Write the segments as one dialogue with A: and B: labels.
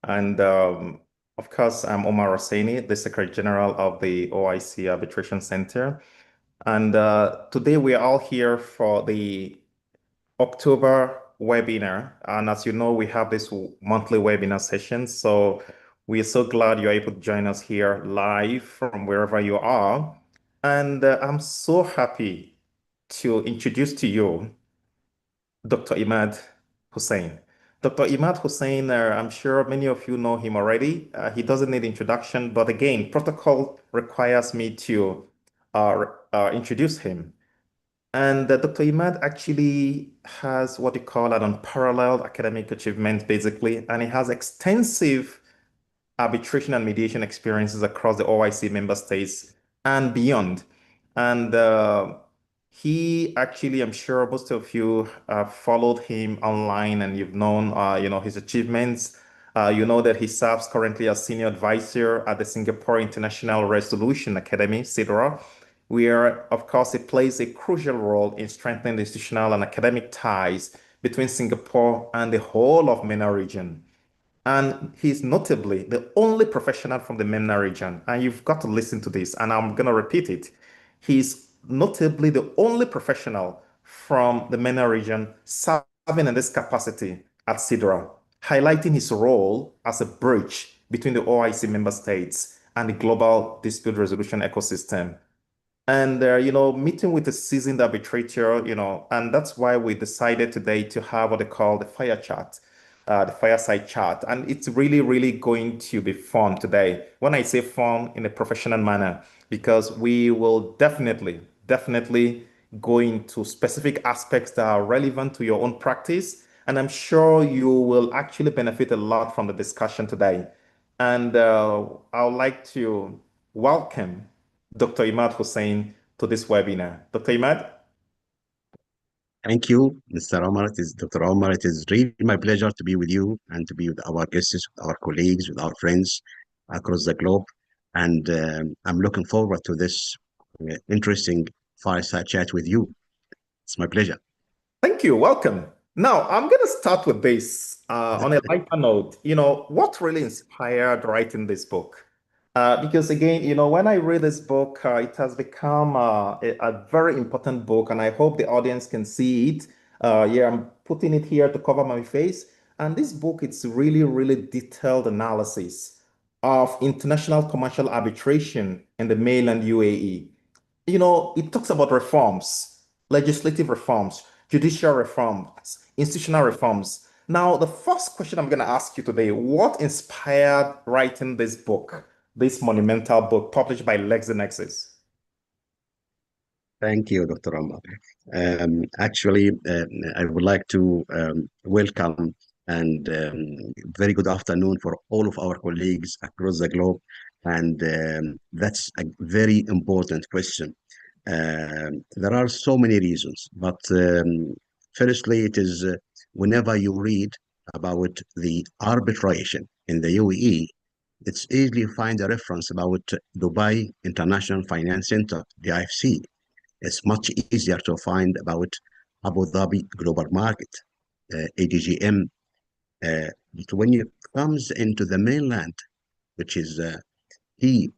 A: And of course, I'm Omar Hosseini, the Secretary General of the OIC Arbitration Center. And today we are all here for the October webinar. And as you know, we have this monthly webinar session. So we are so glad you're able to join us here live from wherever you are. And I'm so happy to introduce to you Dr. Imad Hussein. Dr. Imad Hussein, I'm sure many of you know him already. He doesn't need introduction, but again, protocol requires me to introduce him. And Dr. Imad actually has what you call an unparalleled academic achievement, basically, and he has extensive arbitration and mediation experiences across the OIC member states and beyond. And he actually, I'm sure most of you followed him online and you've known, his achievements. You know that he serves currently as senior advisor at the Singapore International Resolution Academy, SIDRA, where, of course, it plays a crucial role in strengthening the institutional and academic ties between Singapore and the whole of MENA region. And he's notably the only professional from the MENA region. And you've got to listen to this, and I'm going to repeat it. He's notably the only professional from the MENA region serving in this capacity at CIDRA, highlighting his role as a bridge between the OIC member states and the global dispute resolution ecosystem. And meeting with a seasoned arbitrator, and that's why we decided today to have what they call the fire chat, the fireside chat. And it's really, really going to be fun today. When I say fun, in a professional manner, because we will definitely go into specific aspects that are relevant to your own practice. And I'm sure you will actually benefit a lot from the discussion today. And I would like to welcome Dr. Imad Hussein to this webinar. Dr. Imad?
B: Thank you, Mr. Omar. It is Dr. Omar. It is really my pleasure to be with you and to be with our guests, with our colleagues, with our friends across the globe. And I'm looking forward to this interesting fireside chat with you. It's my pleasure.
A: Thank you. Welcome. Now, I'm going to start with this on a lighter note. What really inspired writing this book? Because again, when I read this book, it has become a very important book, and I hope the audience can see it. Yeah, I'm putting it here to cover my face. And this book, it's really, really detailed analysis of international commercial arbitration in the mainland UAE. It talks about reforms, legislative reforms, judicial reforms, institutional reforms. Now, the first question I'm going to ask you today, what inspired writing this book, this monumental book published by LexisNexis?
B: Thank you, Dr. Omar. Actually, I would like to welcome and very good afternoon for all of our colleagues across the globe. And that's a very important question. There are so many reasons, but firstly, it is whenever you read about the arbitration in the UAE, it's easy to find a reference about Dubai International Finance Center, the IFC. It's much easier to find about Abu Dhabi Global Market, ADGM. But when it comes into the mainland, which is key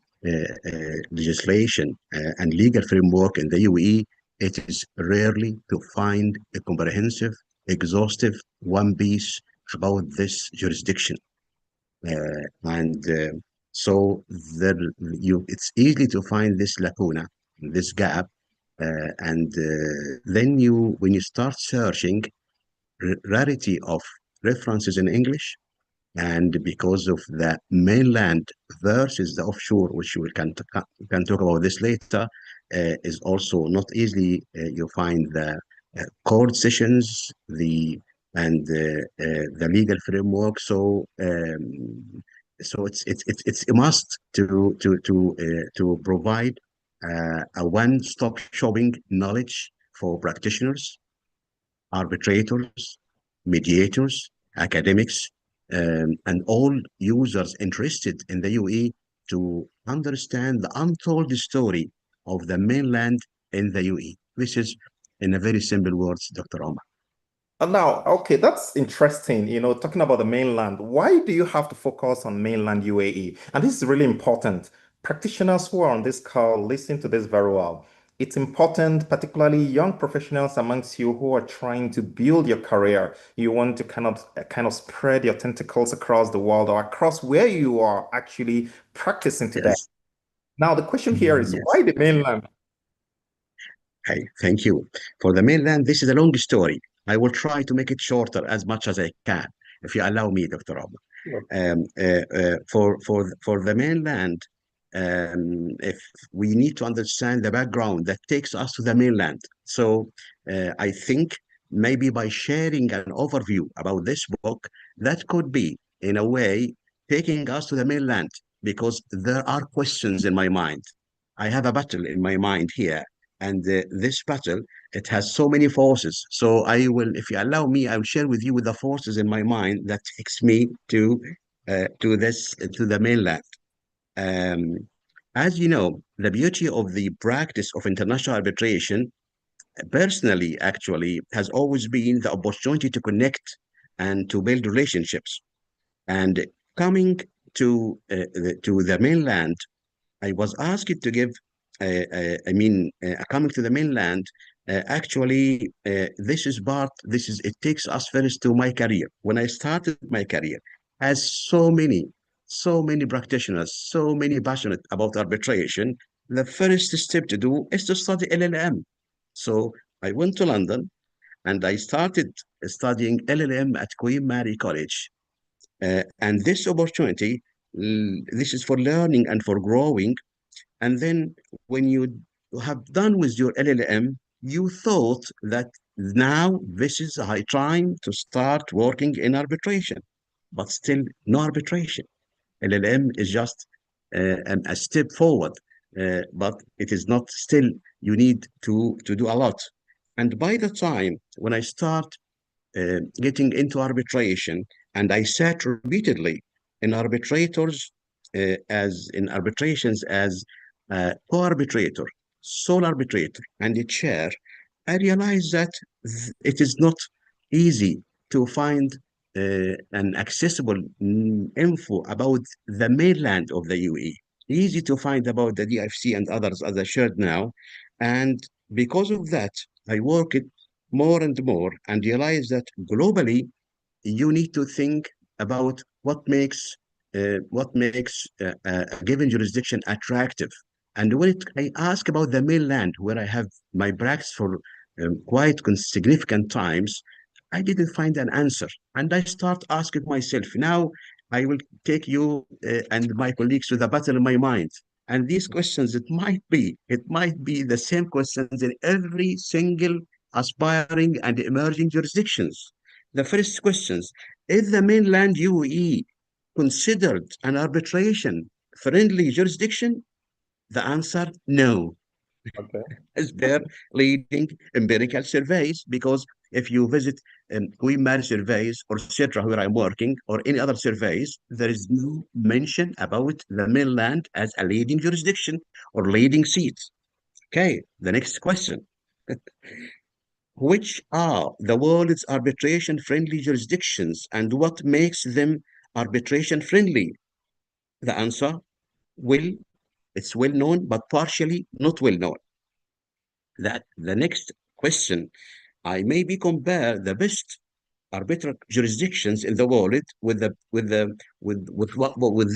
B: legislation and legal framework in the UAE, it is rarely to find a comprehensive, exhaustive one piece about this jurisdiction. And so there, it's easy to find this lacuna, this gap, and then when you start searching, rarity of references in English, and because of the mainland versus the offshore, which we can talk about this later, is also not easily. You find the court sessions, the legal framework. So it's a must to provide a one-stop shopping knowledge for practitioners, arbitrators, mediators, academics, and all users interested in the UAE to understand the untold story of the mainland in the UAE. This is, in a very simple words, Dr. Omar.
A: Now, okay, that's interesting. Talking about the mainland, why do you have to focus on mainland UAE? And this is really important. Practitioners who are on this call, listen to this very well. It's important, particularly young professionals amongst you who are trying to build your career. You want to kind of spread your tentacles across the world or across where you are actually practicing today.
B: Yes.
A: Now, the question here is
B: Yes.
A: why the mainland?
B: Okay, thank you. For the mainland, this is a long story. I will try to make it shorter as much as I can, if you allow me, Dr. Omar. For the mainland, if we need to understand the background that takes us to the mainland. So I think maybe by sharing an overview about this book, that could be, in a way, taking us to the mainland because there are questions in my mind. I have a battle in my mind here, and this battle, it has so many forces. So I will, if you allow me, I will share with you with the forces in my mind that takes me to the mainland. Um, as you know, the beauty of the practice of international arbitration, personally, actually, has always been the opportunity to connect and to build relationships. And coming to the mainland, I was asked to give, coming to the mainland, it takes us first to my career. When I started my career, as so many practitioners, so many passionate about arbitration, the first step to do is to study LLM. So I went to London and I started studying LLM at Queen Mary College. And this opportunity, this is for learning and for growing, and then when you have done with your LLM, you thought that now this is a high time to start working in arbitration, but still no arbitration. LLM is just a step forward, but it is not still, you need to do a lot. And by the time when I start getting into arbitration, and I sat repeatedly in arbitrators as in arbitrations as co-arbitrator, sole arbitrator, and a chair. I realized that it is not easy to find an accessible info about the mainland of the UAE. Easy to find about the DFC and others, as I shared now, and because of that, I worked more and more and realize that globally you need to think about what makes a given jurisdiction attractive. And I ask about the mainland, where I have my practice for quite significant times, I didn't find an answer. And I start asking myself, now I will take you and my colleagues to the battle in my mind. And these questions, it might be the same questions in every single aspiring and emerging jurisdictions. The first questions, is the mainland UAE considered an arbitration friendly jurisdiction? The answer, no,
A: Okay.
B: as per leading empirical surveys. Because if you visit Queen Mary surveys or CETRA, where I'm working, or any other surveys, there is no mention about the mainland as a leading jurisdiction or leading seat. Okay, the next question. Which are the world's arbitration friendly jurisdictions and what makes them arbitration friendly? The answer, well, it's well known, but partially not well known. That the next question, I maybe compare the best arbitral jurisdictions in the world with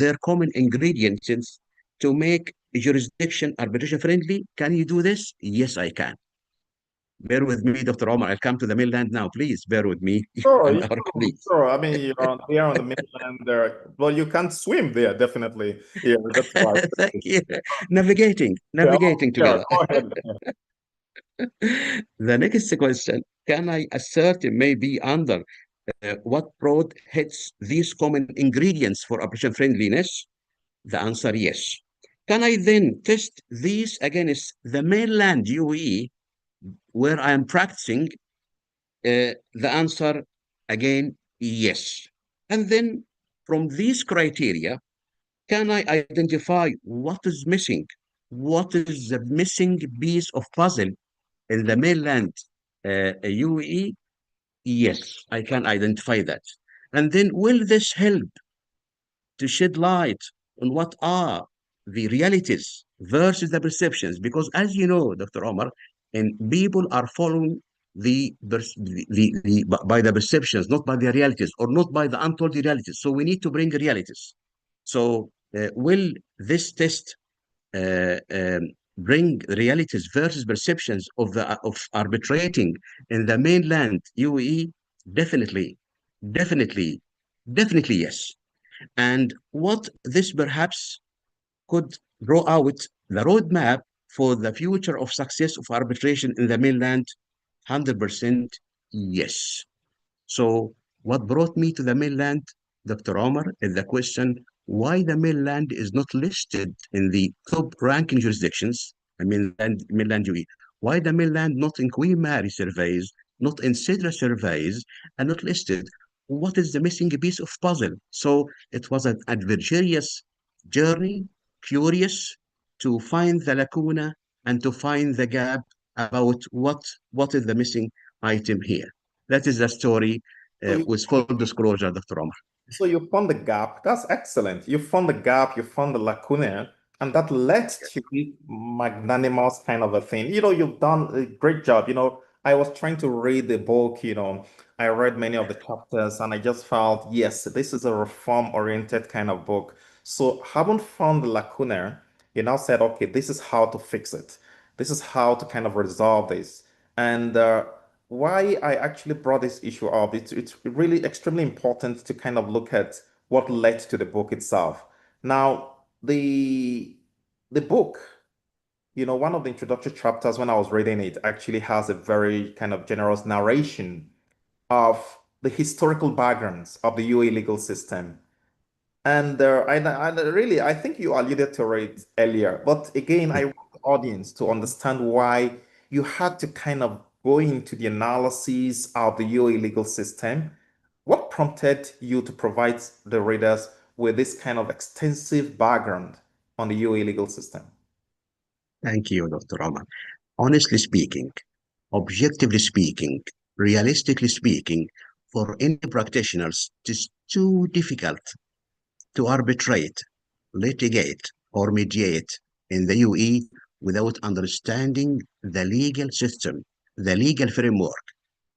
B: their common ingredients to make a jurisdiction arbitration friendly. Can you do this? Yes, I can. Bear with me, Dr. Omar. I'll come to the mainland now. Please bear with me
A: Sure,
B: and
A: yeah,
B: our colleagues.
A: sure. I mean, you're on the mainland there. Well, you can't swim there, definitely. Yeah, that's why.
B: Thank you.
A: Yeah,
B: Navigating
A: yeah,
B: together.
A: go ahead.
B: The next question, can I assert maybe under what broad hits these common ingredients for operation friendliness? The answer, yes. Can I then test these against the mainland UAE where I am practicing? The answer, again, yes. And then from these criteria, can I identify what is missing? What is the missing piece of puzzle in the mainland UAE? Yes, I can identify that. And then will this help to shed light on what are the realities versus the perceptions? Because as you know, Dr. Omar, and people are following by the perceptions, not by the realities, or not by the untold realities. So we need to bring realities. So will this test bring realities versus perceptions of arbitrating in the mainland UAE? Definitely, definitely, definitely yes. And what this perhaps could draw out the roadmap for the future of success of arbitration in the mainland? 100% yes. So, what brought me to the mainland, Dr. Omar, is the question why the mainland is not listed in the top ranking jurisdictions. I mean, mainland UAE. Why the mainland not in Queen Mary surveys, not in Sidra surveys, and not listed? What is the missing piece of puzzle? So, it was an adventurous journey, curious to find the lacuna and to find the gap about what is the missing item here. That is the story
A: So you
B: with full disclosure, Dr. Omar.
A: So you found the gap. That's excellent. You found the gap, you found the lacuna, and that led to this magnanimous kind of a thing. You've done a great job. I was trying to read the book, I read many of the chapters, and I just felt, yes, this is a reform-oriented kind of book. So having found the lacuna, you now said, okay, this is how to fix it. This is how to kind of resolve this. And why I actually brought this issue up, it's really extremely important to kind of look at what led to the book itself. Now, the book, one of the introductory chapters when I was reading it actually has a very kind of generous narration of the historical backgrounds of the UAE legal system. And really, I think you alluded to it earlier. But again, I want the audience to understand why you had to kind of go into the analysis of the UAE legal system. What prompted you to provide the readers with this kind of extensive background on the UAE legal system?
B: Thank you, Dr. Omar. Honestly speaking, objectively speaking, realistically speaking, for any practitioners, it is too difficult to arbitrate, litigate, or mediate in the UAE without understanding the legal system, the legal framework.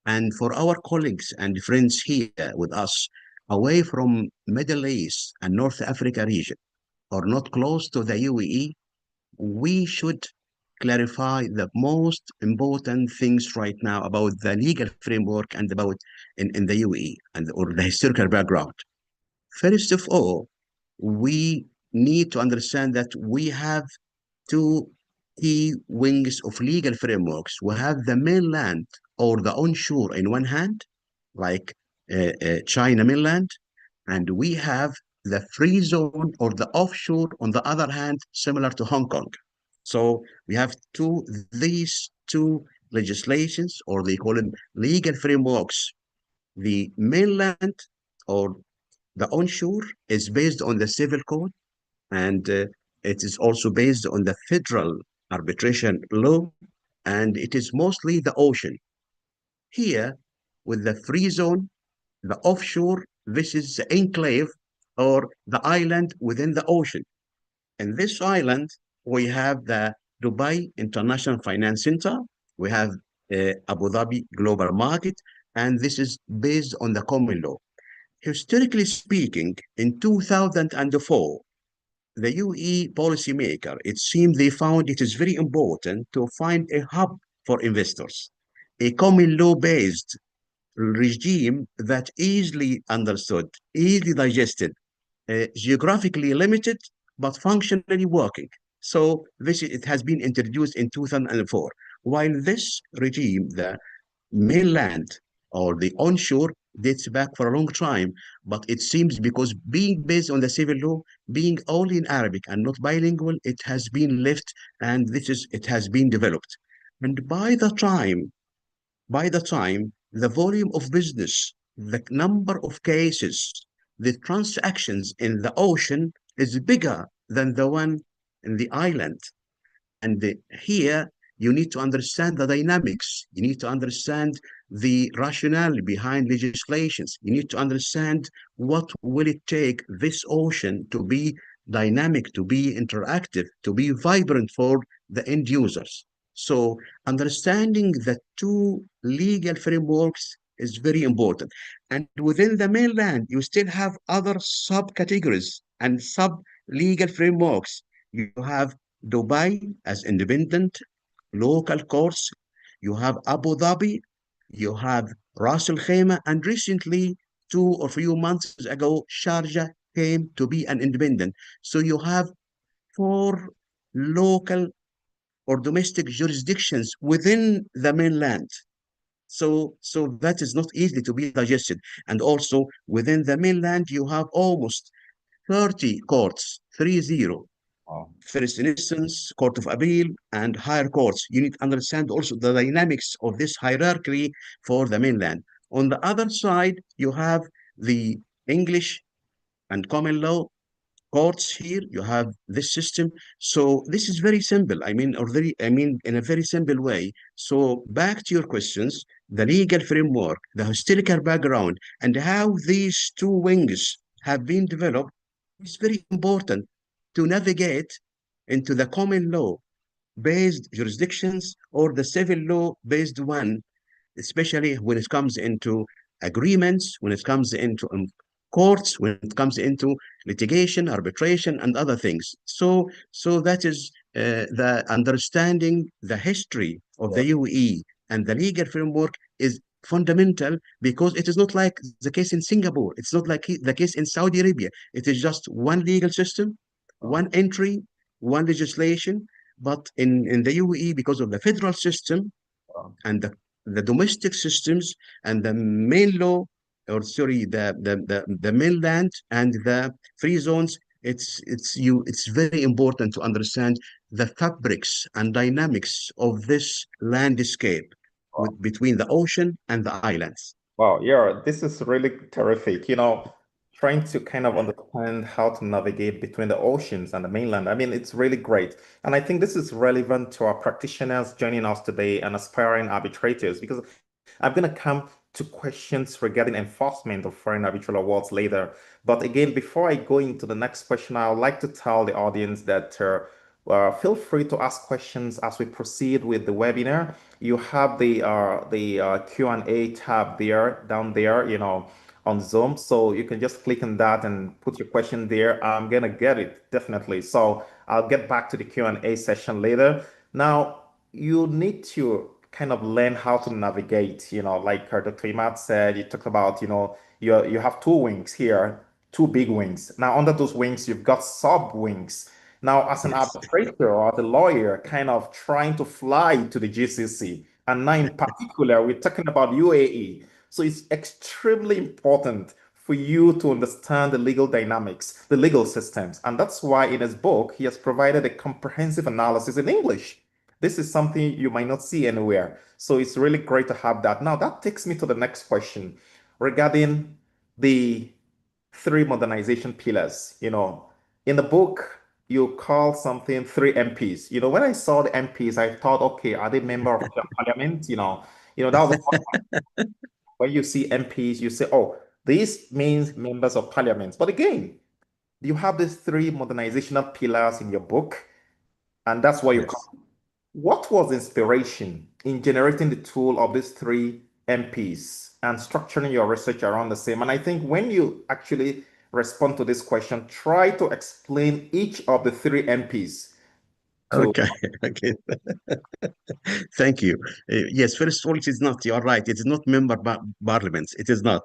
B: And for our colleagues and friends here with us, away from Middle East and North Africa region, or not close to the UAE, we should clarify the most important things right now about the legal framework and about in the UAE and or the historical background. First of all, we need to understand that we have two key wings of legal frameworks. We have the mainland or the onshore in one hand, like China mainland, and we have the free zone or the offshore on the other hand, similar to Hong Kong. So we have these two legislations, or they call them legal frameworks. The mainland or the onshore is based on the civil code, and it is also based on the federal arbitration law, and it is mostly the ocean. Here, with the free zone, the offshore, this is the enclave or the island within the ocean. In this island, we have the Dubai International Finance Center, we have Abu Dhabi Global Market, and this is based on the common law. Historically speaking, in 2004, the UE policymaker, it seems they found it is very important to find a hub for investors, a common law based regime that easily understood, easily digested, geographically limited, but functionally working. So it has been introduced in 2004. While this regime, the mainland or the onshore, dates back for a long time, but it seems because being based on the civil law, being only in Arabic and not bilingual, it has been left and it has been developed. And by the time, the volume of business, the number of cases, the transactions in the ocean is bigger than the one in the island. And here you need to understand the dynamics. You need to understand the rationale behind legislations. You need to understand what will it take this ocean to be dynamic, to be interactive, to be vibrant for the end users. So understanding the two legal frameworks is very important. And within the mainland, you still have other subcategories and sub legal frameworks. You have Dubai as independent local courts. You have Abu Dhabi. You have Ras Al Khaimah. And recently, 2 or few months ago, Sharjah came to be an independent. So you have four local or domestic jurisdictions within the mainland. So that is not easily to be digested. And also within the mainland, you have almost 30 courts, 30,
A: Wow.
B: first instance, court of appeal, and higher courts. You need to understand also the dynamics of this hierarchy for the mainland. On the other side, you have the English and common law courts here. You have this system. So this is very simple. In a very simple way. So back to your questions, the legal framework, the historical background, and how these two wings have been developed is very important to navigate into the common law based jurisdictions or the civil law based one, especially when it comes into agreements, when it comes into courts, when it comes into litigation, arbitration, and other things. So that is the understanding the history of
A: Yeah.
B: the UAE and the legal framework is fundamental because it is not like the case in Singapore. It's not like the case in Saudi Arabia. It is just one legal system,
A: Oh,
B: one entry, one legislation. But in the UAE, because of the federal system,
A: oh,
B: and the domestic systems and the main law, or sorry, the mainland and the free zones, it's very important to understand the fabrics and dynamics of this landscape
A: wow.
B: between the ocean and the islands.
A: Wow, yeah, this is really terrific. Trying to kind of understand how to navigate between the oceans and the mainland. I mean, it's really great. And I think this is relevant to our practitioners joining us today and aspiring arbitrators because I'm going to come to questions regarding enforcement of foreign arbitral awards later. But again, before I go into the next question, I would like to tell the audience that feel free to ask questions as we proceed with the webinar. You have the Q&A tab there, down there, on Zoom. So you can just click on that and put your question there. I'm gonna get it definitely. So I'll get back to the Q&A session later. Now, you need to kind of learn how to navigate, like Dr. Imad said, you talked about, you have two wings here, two big wings. Now, under those wings, you've got sub wings. Now, as an
B: Yes.
A: arbitrator or as a lawyer, kind of trying to fly to the GCC, and now in particular, we're talking about UAE. So it's extremely important for you to understand the legal dynamics, the legal systems. And that's why in his book, he has provided a comprehensive analysis in English. This is something you might not see anywhere. So it's really great to have that. Now, that takes me to the next question regarding the three modernization pillars. In the book, you call something three MPs. When I saw the MPs, I thought, okay, are they member of the parliament? That was the first time when you see MPs, you say, oh, this means members of parliament. But again, you have these three modernizational pillars in your book, and that's what you call.
B: Yes.
A: What was inspiration in generating the tool of these three MPs and structuring your research around the same? And I think when you actually respond to this question, try to explain each of the three MPs to.
B: Okay. Okay. Thank you. Yes, first of all, it is not, you are right, it is not member parliaments. It is not,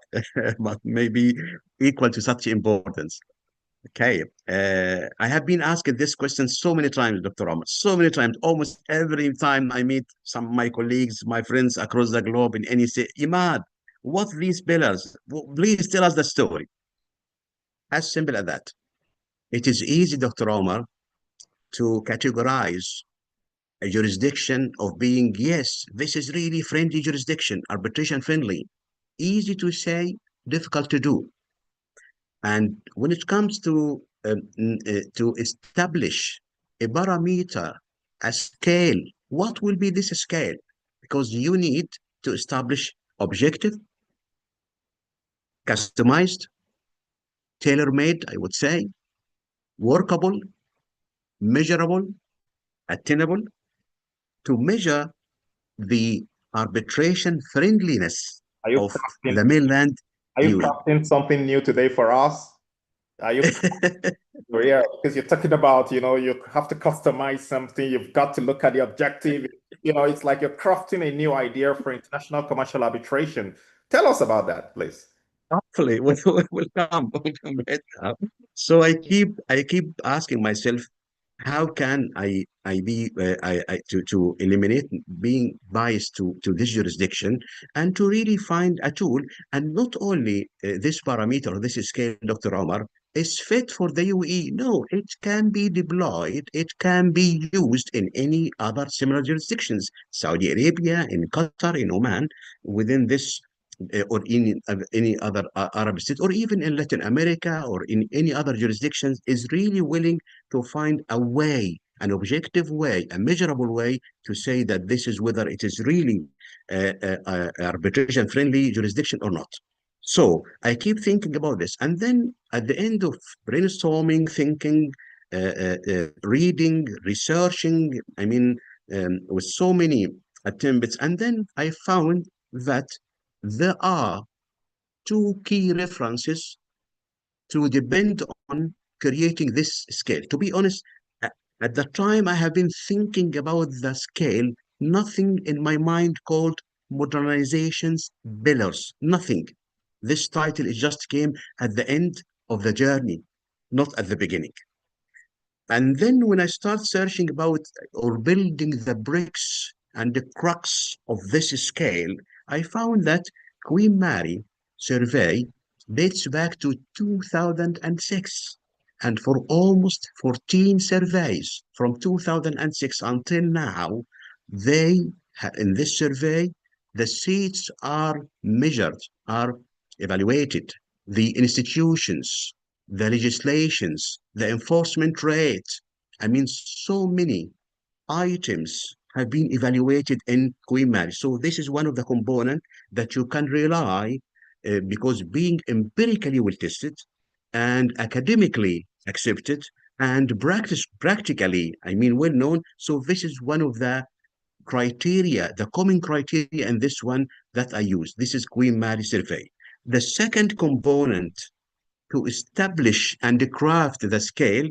B: but maybe equal to such importance. Okay. I have been asked this question so many times, Dr. Omar, so many times, almost every time I meet some of my colleagues, my friends across the globe in any say, Imad, what these pillars? Please tell us the story. As simple as that. It is easy, Dr. Omar, to categorize a jurisdiction of being, yes, this is really friendly jurisdiction, arbitration friendly. Easy to say, difficult to do. And when it comes to establish a parameter, a scale, what will be this scale? Because you need to establish objective, customized, tailor-made, I would say, workable, measurable, attainable to measure the arbitration friendliness
A: Are you
B: of the
A: crafting,
B: mainland
A: are you
B: UAE.
A: crafting something new today for us? Are you, yeah, because you're talking about, you have to customize something. You've got to look at the objective. It's like you're crafting a new idea for international commercial arbitration. Tell us about that, please.
B: Hopefully, we'll come right now. So I keep asking myself, how can I be to eliminate being biased to this jurisdiction and to really find a tool, and not only this parameter, this scale, Dr. Omar, is fit for the UAE. No, it can be deployed, it can be used in any other similar jurisdictions, Saudi Arabia, in Qatar, in Oman, within this or in any other Arab state, or even in Latin America or in any other jurisdictions, is really willing to find a way, an objective way, a measurable way to say that this is whether it is really arbitration friendly jurisdiction or not. So I keep thinking about this. And then at the end of brainstorming, thinking, reading, researching, with so many attempts, and then I found that there are two key references to depend on creating this scale. To be honest, at the time I have been thinking about the scale, nothing in my mind called modernization's pillars, nothing. This title it just came at the end of the journey, not at the beginning. And then when I start searching about or building the bricks and the crux of this scale, I found that Queen Mary survey dates back to 2006. And for almost 14 surveys from 2006 until now, in this survey, the seats are measured, are evaluated. The institutions, the legislations, the enforcement rate. So many items have been evaluated in Queen Mary. So this is one of the components that you can rely because being empirically well tested and academically accepted and practically, well known. So this is one of the criteria, the common criteria in this one that I use. This is Queen Mary survey. The second component to establish and craft the scale,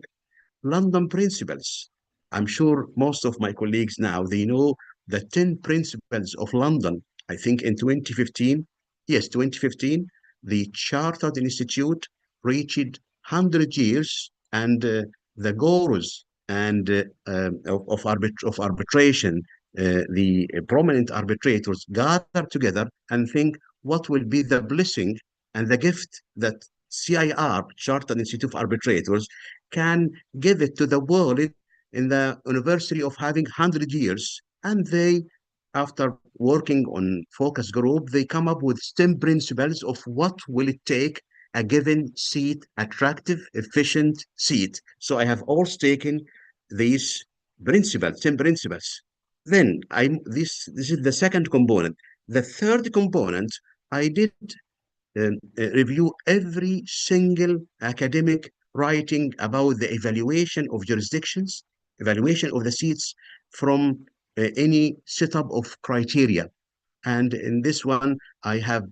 B: London principles. I'm sure most of my colleagues now, they know the 10 principles of London. I think in 2015, yes, 2015, the Chartered Institute reached 100 years and the goals and of arbitration, the prominent arbitrators gather together and think what will be the blessing and the gift that CIR, Chartered Institute of Arbitrators, can give it to the world in the anniversary of having 100 years. And they, after working on focus group, they come up with 10 principles of what will it take a given seat, attractive, efficient seat. So I have also taken these principles, 10 principles. Then this is the second component. The third component, I did review every single academic writing about the evaluation of jurisdictions, evaluation of the seats from any setup of criteria. And in this one, I have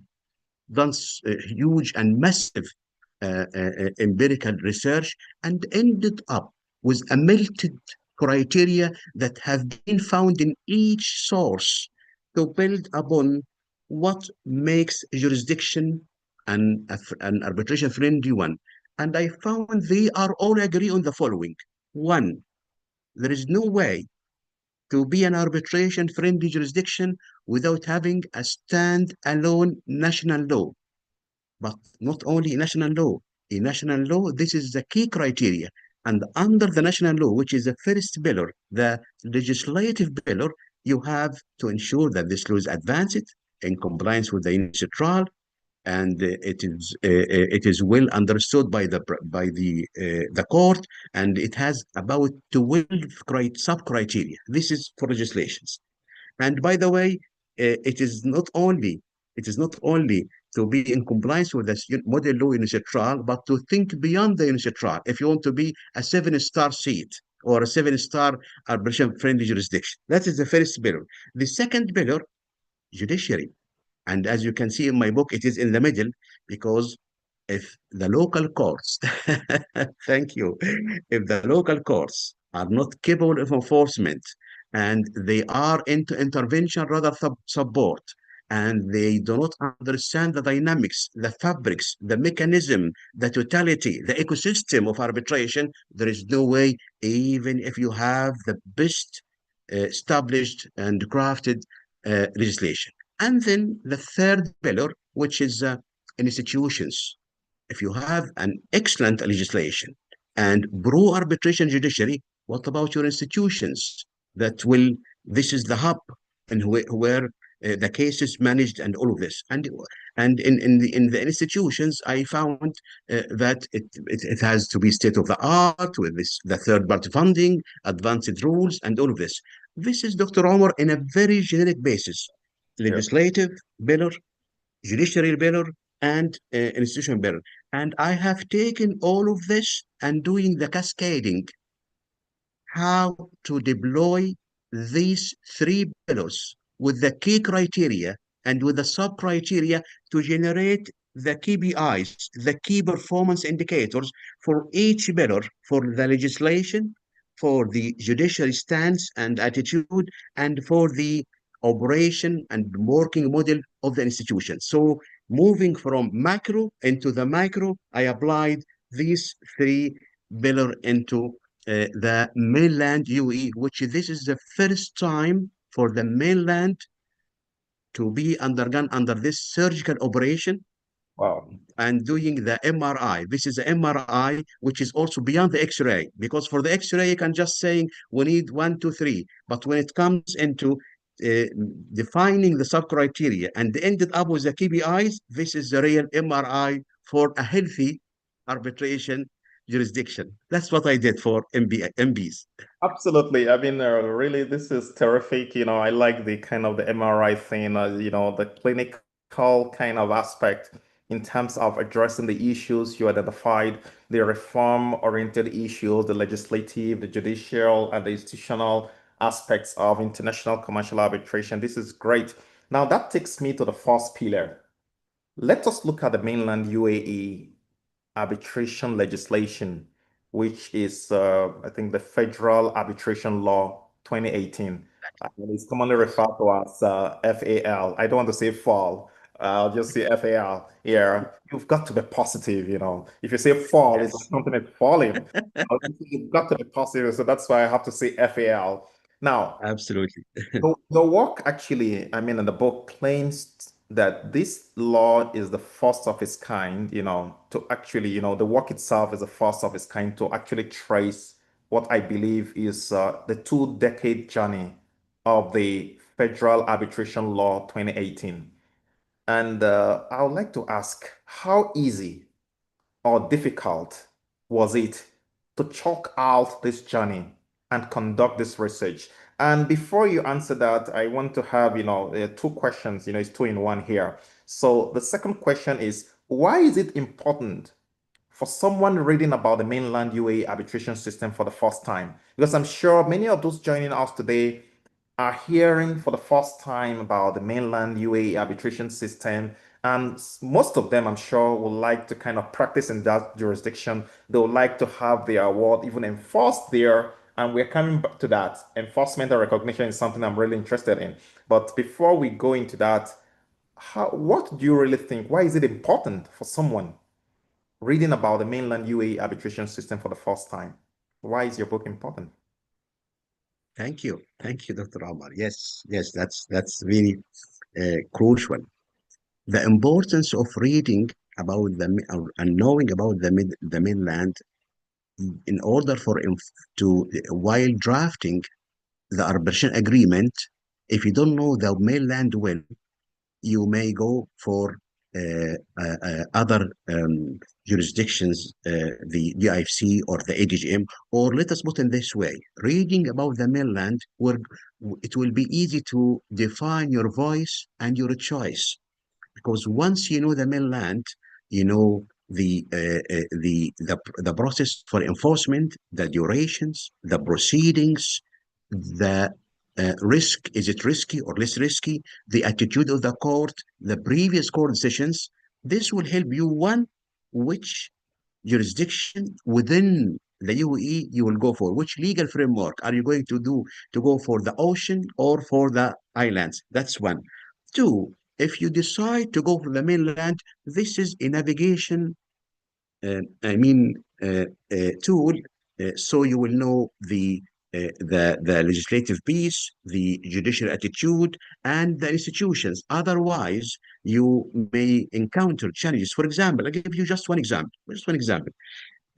B: done huge and massive empirical research and ended up with a melted criteria that have been found in each source to build upon what makes jurisdiction an arbitration friendly one. And I found they are all agree on the following. One, there is no way to be an arbitration friendly jurisdiction without having a stand-alone national law. But not only national law, in national law, this is the key criteria. And under the national law, which is the first pillar, the legislative pillar, you have to ensure that this law is advanced in compliance with the initial trial, and it is well understood by the court, and it has about 12 sub criteria. This is for legislations. And by the way, it is not only It is not only to be in compliance with the model law initial trial, but to think beyond the initial trial. If you want to be a seven-star seat or a seven-star arbitration-friendly jurisdiction, that is the first pillar. The second pillar, judiciary. And as you can see in my book, it is in the middle because if the local courts, thank you, if the local courts are not capable of enforcement and they are into intervention rather support, and they do not understand the dynamics, the fabrics, the mechanism, the totality, the ecosystem of arbitration, there is no way, even if you have the best established and crafted legislation. And then the third pillar, which is institutions. If you have an excellent legislation and pro arbitration judiciary, what about your institutions that will, this is the hub and where the case is managed and all of this. And in the institutions, I found that it has to be state of the art with this, the third party funding, advanced rules, and all of this. This is Dr. Omar in a very generic basis
A: Yeah.
B: legislative pillar, judiciary pillar, and institution pillar. And I have taken all of this and doing the cascading how to deploy these three pillars with the key criteria and with the sub criteria to generate the KPIs, the key performance indicators for each pillar, for the legislation, for the judiciary stance and attitude, and for the operation and working model of the institution. So moving from macro into the micro, I applied these three pillar into the mainland UAE, which this is the first time for the mainland to be undergone under this surgical operation
A: Wow.
B: and doing the MRI. This is the MRI, which is also beyond the X-ray, because for the X-ray, you can just saying we need one, two, three. But when it comes into uh, defining the sub-criteria and ended up with the KPIs, this is the real MRI for a healthy arbitration jurisdiction. That's what I did for MBs.
A: Absolutely. I mean, really, this is terrific. I like the kind of the MRI thing, the clinical kind of aspect in terms of addressing the issues you identified, the reform-oriented issues, the legislative, the judicial, and the institutional aspects of international commercial arbitration. This is great. Now, that takes me to the first pillar. Let us look at the mainland UAE arbitration legislation, which is, I think, the Federal Arbitration Law 2018. And it's commonly referred to as FAL. I don't want to say fall. I'll just say FAL here. You've got to be positive, If you say fall, it's like
B: Yes,
A: something is falling. You've got to be positive. So that's why I have to say FAL. Now,
B: absolutely.
A: the work actually, I mean, in the book claims that this law is the first of its kind, to actually, the work itself is the first of its kind to actually trace what I believe is the 2-decade journey of the Federal Arbitration Law 2018. And I would like to ask, how easy or difficult was it to chalk out this journey and conduct this research? And before you answer that, I want to have, two questions, it's two in one here. So the second question is, why is it important for someone reading about the mainland UAE arbitration system for the first time? Because I'm sure many of those joining us today are hearing for the first time about the mainland UAE arbitration system. And most of them, I'm sure, will like to kind of practice in that jurisdiction. They would like to have their award even enforced there. And we're coming back to that. Enforcement and recognition is something I'm really interested in. But before we go into that, what do you really think? Why is it important for someone reading about the mainland UAE arbitration system for the first time? Why is your book important?
B: Thank you. Thank you, Dr. Omar. Yes, yes, that's really crucial. The importance of reading about and knowing about the mainland in order to while drafting the arbitration agreement, if you don't know the mainland well, you may go for other jurisdictions, the DIFC or the ADGM, or let us put in this way, reading about the mainland, where it will be easy to define your voice and your choice. because once you know the mainland, you know the process for enforcement, the durations, the proceedings, the risk, is it risky or less risky, the attitude of the court, the previous court decisions. This will help you, one, which jurisdiction within the UAE you will go for, which legal framework are you going to go for the ocean or for the islands? That's one. Two, if you decide to go for the mainland, this is a navigation I mean, tool, so you will know the legislative piece, the judicial attitude, and the institutions. Otherwise, you may encounter challenges. For example, I'll give you just one example. Just one example,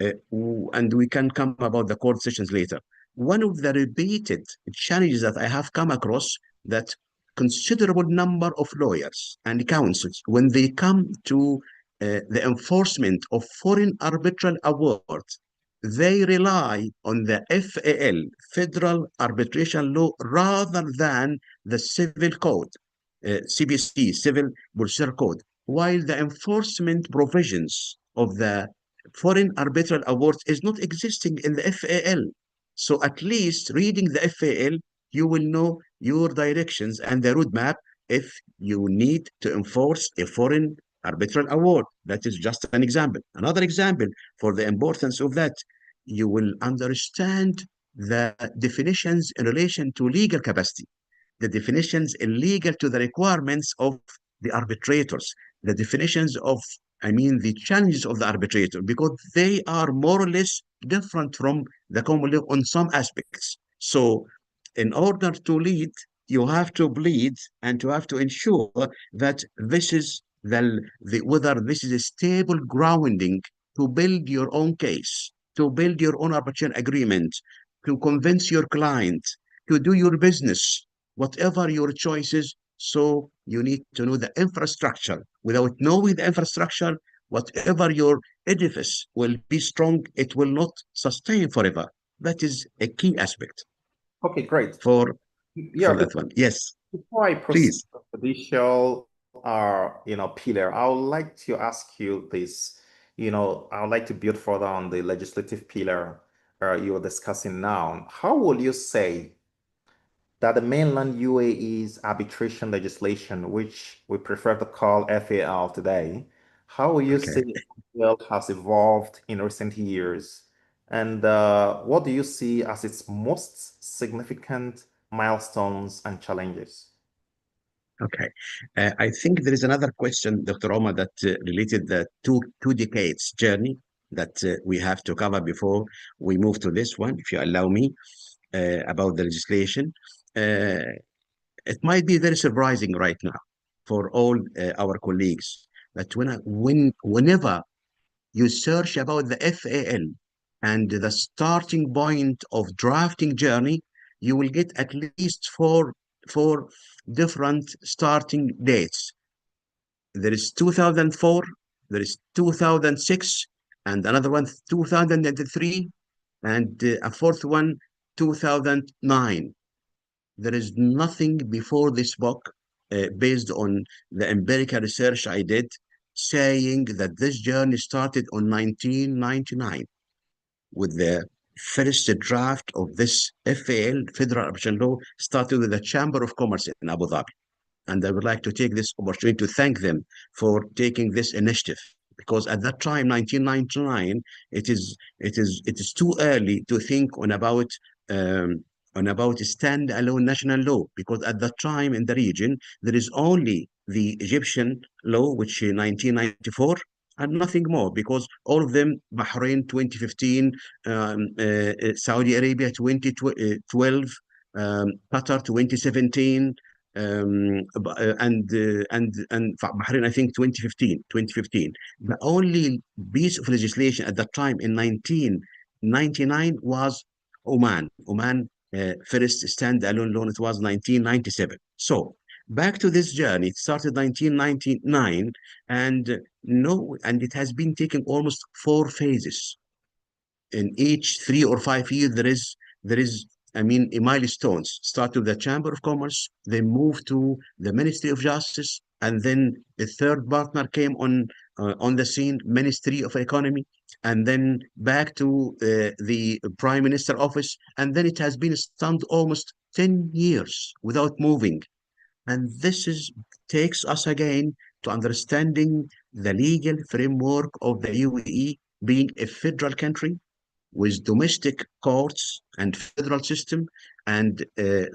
B: and we can come about the court sessions later. One of the repeated challenges that I have come across, that considerable number of lawyers and counsels, when they come to the enforcement of foreign arbitral awards, they rely on the FAL, Federal Arbitration Law, rather than the Civil Code, CBC, Civil Procedure Code, while the enforcement provisions of the foreign arbitral awards is not existing in the FAL. So at least reading the FAL, you will know your directions and the roadmap if you need to enforce a foreign arbitral award. That is just an example. Another example for the importance of that, you will understand the definitions in relation to legal capacity, the definitions illegal to the requirements of the arbitrators, the definitions of, I mean, the challenges of the arbitrator, because they are more or less different from the common law on some aspects. So, in order to lead, you have to bleed and to have to ensure that this is the whether this is a stable grounding to build your own case, to build your own arbitration agreement, to convince your client, to do your business, whatever your choices. So you need to know the infrastructure. Without knowing the infrastructure, whatever your edifice will be strong, it will not sustain forever. That is a key aspect
A: Okay, great.
B: for
A: Yeah,
B: that one. Yes,
A: before I proceed
B: please.
A: to the judicial pillar, I would like to ask you this. I would like to build further on the legislative pillar you're discussing now. How will you say that the mainland UAE's arbitration legislation, which we prefer to call FAL today, how will you say
B: Okay.
A: FAL has evolved in recent years? And what do you see as its most significant milestones and challenges?
B: Okay. I think there is another question, Dr. Omar, that related the two decades journey that we have to cover before we move to this one, if you allow me, about the legislation. Uh, it might be very surprising right now for all our colleagues that whenever you search about the FAL and the starting point of drafting journey, you will get at least four different starting dates. There is 2004, there is 2006, and another one 2003, and a fourth one 2009. There is nothing before this book, based on the empirical research I did, saying that this journey started on 1999 with the first draft of this FAL, Federal Arbitration Law, started with the Chamber of Commerce in Abu Dhabi. And I would like to take this opportunity to thank them for taking this initiative, because at that time, 1999, it is too early to think um, on about a standalone national law, because at that time in the region there is only the Egyptian law, which in 1994, and nothing more, because all of them, Bahrain 2015, Saudi Arabia 2012, Qatar 2017, and Bahrain, I think 2015. The only piece of legislation at that time in 1999 was Oman. Oman first standalone law, it was 1997. So back to this journey, it started 1999, and no, and it has been taking almost four phases. In each 3 or 5 years, there is I mean, milestones. Start with the Chamber of Commerce, then move to the Ministry of Justice, and then the third partner came on the scene, Ministry of Economy, and then back to the Prime Minister office, and then it has been stunned almost 10 years without moving. And this is takes us again to understanding the legal framework of the UAE being a federal country with domestic courts and federal system, and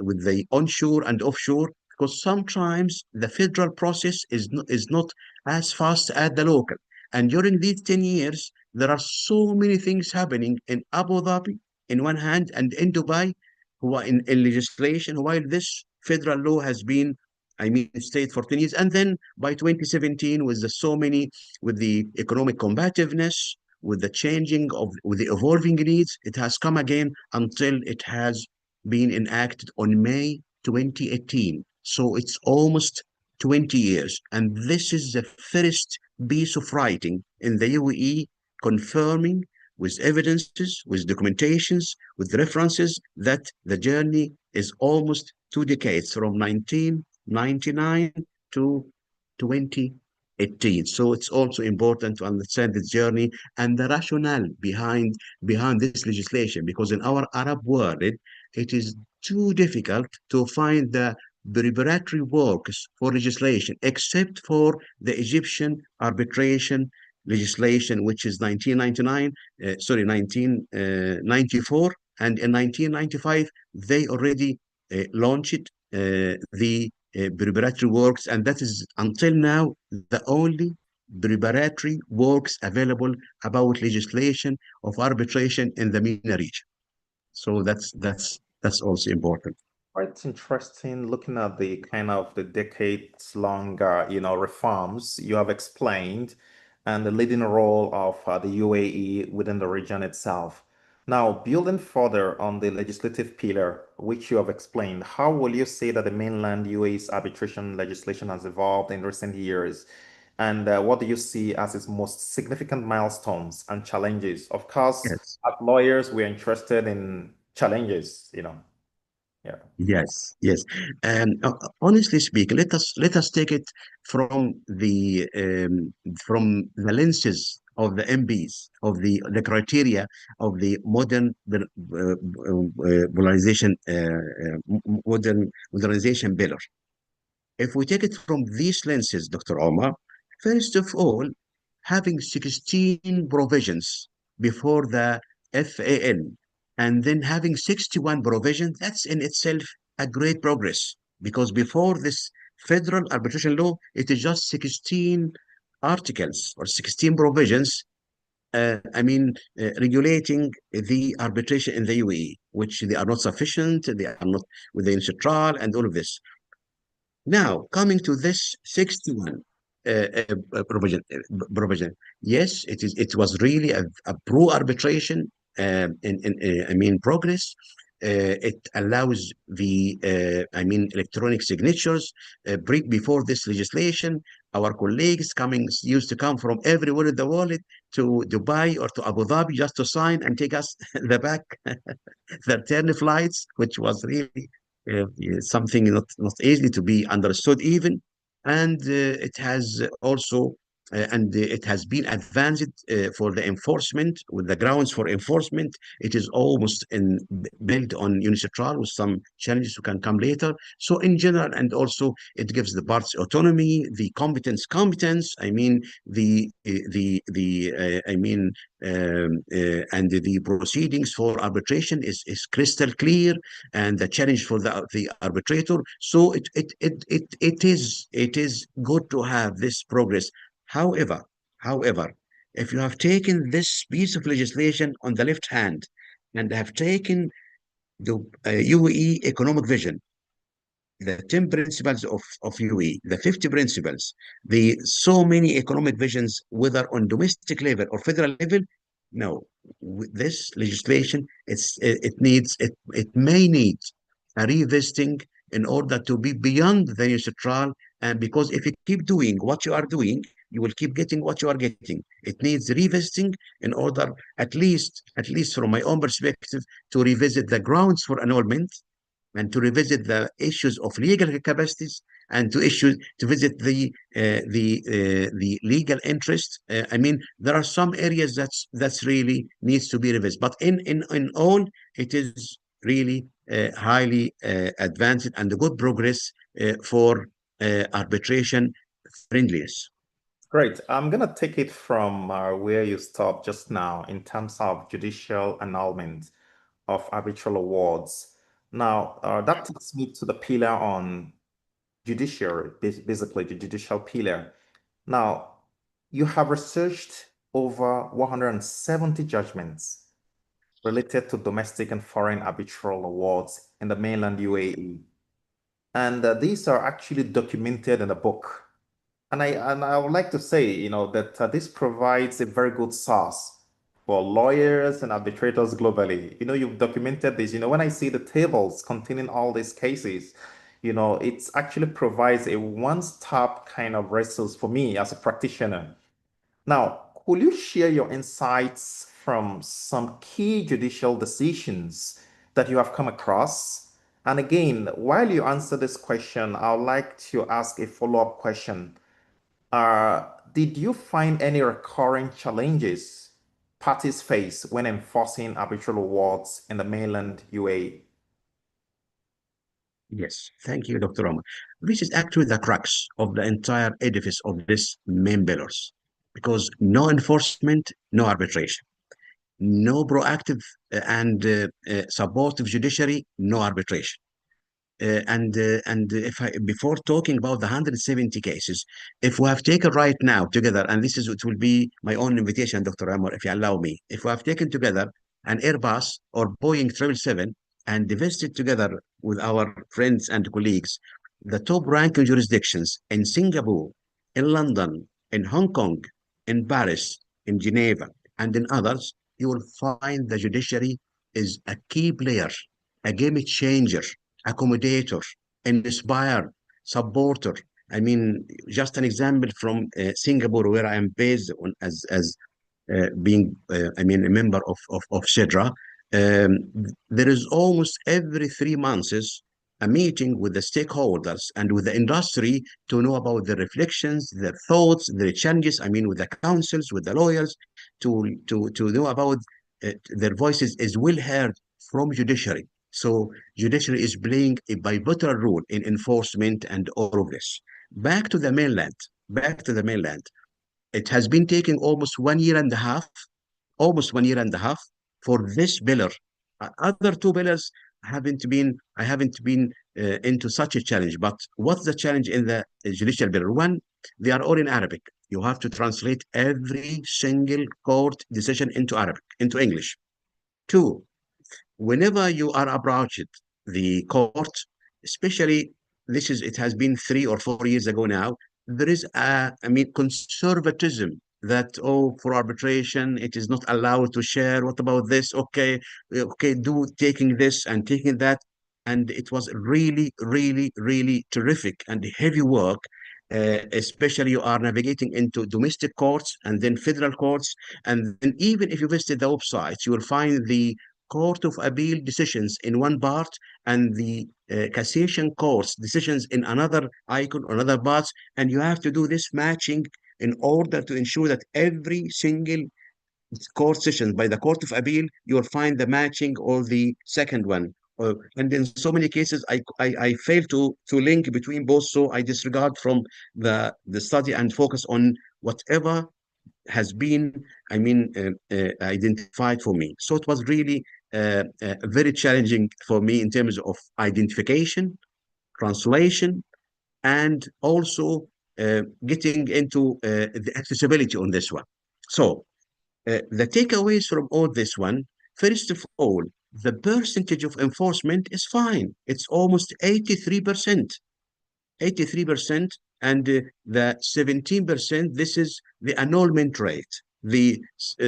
B: with the onshore and offshore, because sometimes the federal process is not as fast as the local. And during these 10 years, there are so many things happening in Abu Dhabi in one hand and in Dubai, who are in legislation, while this federal law has been, I mean, stayed for 10 years. And then by 2017, with the so many, with the economic combativeness, with the changing of, with the evolving needs, it has come again until it has been enacted on May 2018. So it's almost 20 years. And this is the first piece of writing in the UAE confirming with evidences, with documentations, with references that the journey is almost 2 decades from 1999 to 2018. So it's also important to understand the journey and the rationale behind this legislation, because in our Arab world, it is too difficult to find the preparatory works for legislation, except for the Egyptian arbitration legislation, which is 1999, sorry, 1994. And in 1995, they already launched the preparatory works, and that is until now the only preparatory works available about legislation of arbitration in the MENA region. So that's also important.
A: Quite interesting looking at the kind of the decades long, reforms you have explained and the leading role of the UAE within the region itself. Now, building further on the legislative pillar, which you have explained, how will you say that the mainland UAE's arbitration legislation has evolved in recent years? And what do you see as its most significant milestones and challenges? Of course,
B: Yes.
A: as lawyers, we're interested in challenges. Yeah.
B: Yes. And honestly speaking, let us take it from the lenses of the MBs, of the criteria of the modern polarization, modernization pillar. If we take it from these lenses, Dr. Omar, first of all, having 16 provisions before the FAL, and then having 61 provisions, that's in itself a great progress. Because before this federal arbitration law, it is just 16 articles or 16 provisions, regulating the arbitration in the UAE, which they are not sufficient, they are not within the trial and all of this. Now, coming to this 61 provision, yes, it is. It was really a pro-arbitration progress. It allows the, electronic signatures. Before this legislation, our colleagues used to come from everywhere in the world to Dubai or to Abu Dhabi just to sign and take us the back the return flights, which was really something not easily to be understood even. And it has also, and it has been advanced for the enforcement, with the grounds for enforcement. It is almost built on UNICEF with some challenges who can come later. So in general, and also it gives the parts autonomy, the competence. And the proceedings for arbitration is crystal clear, and the challenge for the arbitrator. So it is good to have this progress. However, however, if you have taken this piece of legislation on the left hand and have taken the UAE economic vision, the 10 principles of UAE, the 50 principles, the so many economic visions, whether on domestic level or federal level, no, with this legislation, it may need a revisiting in order to be beyond the neutral. And because if you keep doing what you are doing, you will keep getting what you are getting. It needs revisiting in order, at least from my own perspective, to revisit the grounds for annulment and to revisit the issues of legal capacities and to issue to visit the legal interest. I mean, there are some areas that's really needs to be revised, but in all, it is really highly advanced and a good progress for arbitration friendliness.
A: Great. I'm going to take it from where you stopped just now in terms of judicial annulment of arbitral awards. Now, that takes me to the pillar on judiciary, basically the judicial pillar. Now, you have researched over 170 judgments related to domestic and foreign arbitral awards in the mainland UAE. And these are actually documented in a book. And I would like to say, that this provides a very good source for lawyers and arbitrators globally. You've documented this. When I see the tables containing all these cases, it actually provides a one-stop kind of resource for me as a practitioner. Now, could you share your insights from some key judicial decisions that you have come across? And again, while you answer this question, I would like to ask a follow-up question. Did you find any recurring challenges parties face when enforcing arbitral awards in the mainland UAE?
B: Yes, thank you, Dr. Omar. This is actually the crux of the entire edifice of this main pillars, because no enforcement, no arbitration, no proactive and supportive judiciary, no arbitration. And if I before talking about the 170 cases, if we have taken right now together, and this is it will be my own invitation, Dr. Amor, if you allow me, if we have taken together an Airbus or Boeing 777 and invested together with our friends and colleagues, the top ranking jurisdictions in Singapore, in London, in Hong Kong, in Paris, in Geneva, and in others, you will find the judiciary is a key player, a game changer, accommodator, inspire, supporter. I mean, just an example from Singapore, where I am based on as being, I mean, a member of SEDRA. There is almost every 3 months a meeting with the stakeholders and with the industry to know about their reflections, their thoughts, their challenges. I mean, with the councils, with the lawyers, to know about their voices is well heard from judiciary. So judiciary is playing a pivotal role in enforcement and all of this. Back to the mainland. Back to the mainland. It has been taking almost 1 year and a half for this pillar. Other two pillars I haven't been into such a challenge. But what's the challenge in the judicial pillar? One, they are all in Arabic. You have to translate every single court decision into Arabic, into English. Two, whenever you are approached the court, especially it has been 3 or 4 years ago now, there is I mean, conservatism that, oh, for arbitration, it is not allowed to share. What about this? Okay, okay, do taking this and taking that. And it was really, really, really terrific and heavy work. Especially you are navigating into domestic courts and then federal courts. And then even if you visit the websites, you will find the Court of Appeal decisions in one part and the cassation courts decisions in another icon or another parts, and you have to do this matching in order to ensure that every single court session by the Court of Appeal, you'll find the matching or the second one. And in so many cases, I fail to link between both, so I disregard from the study and focus on whatever has been, I mean, identified for me. So it was really very challenging for me in terms of identification, translation, and also getting into the accessibility on this one. So the takeaways from all this one, first of all, the percentage of enforcement is fine. It's almost 83%. 83%, and the 17%, this is the annulment rate, the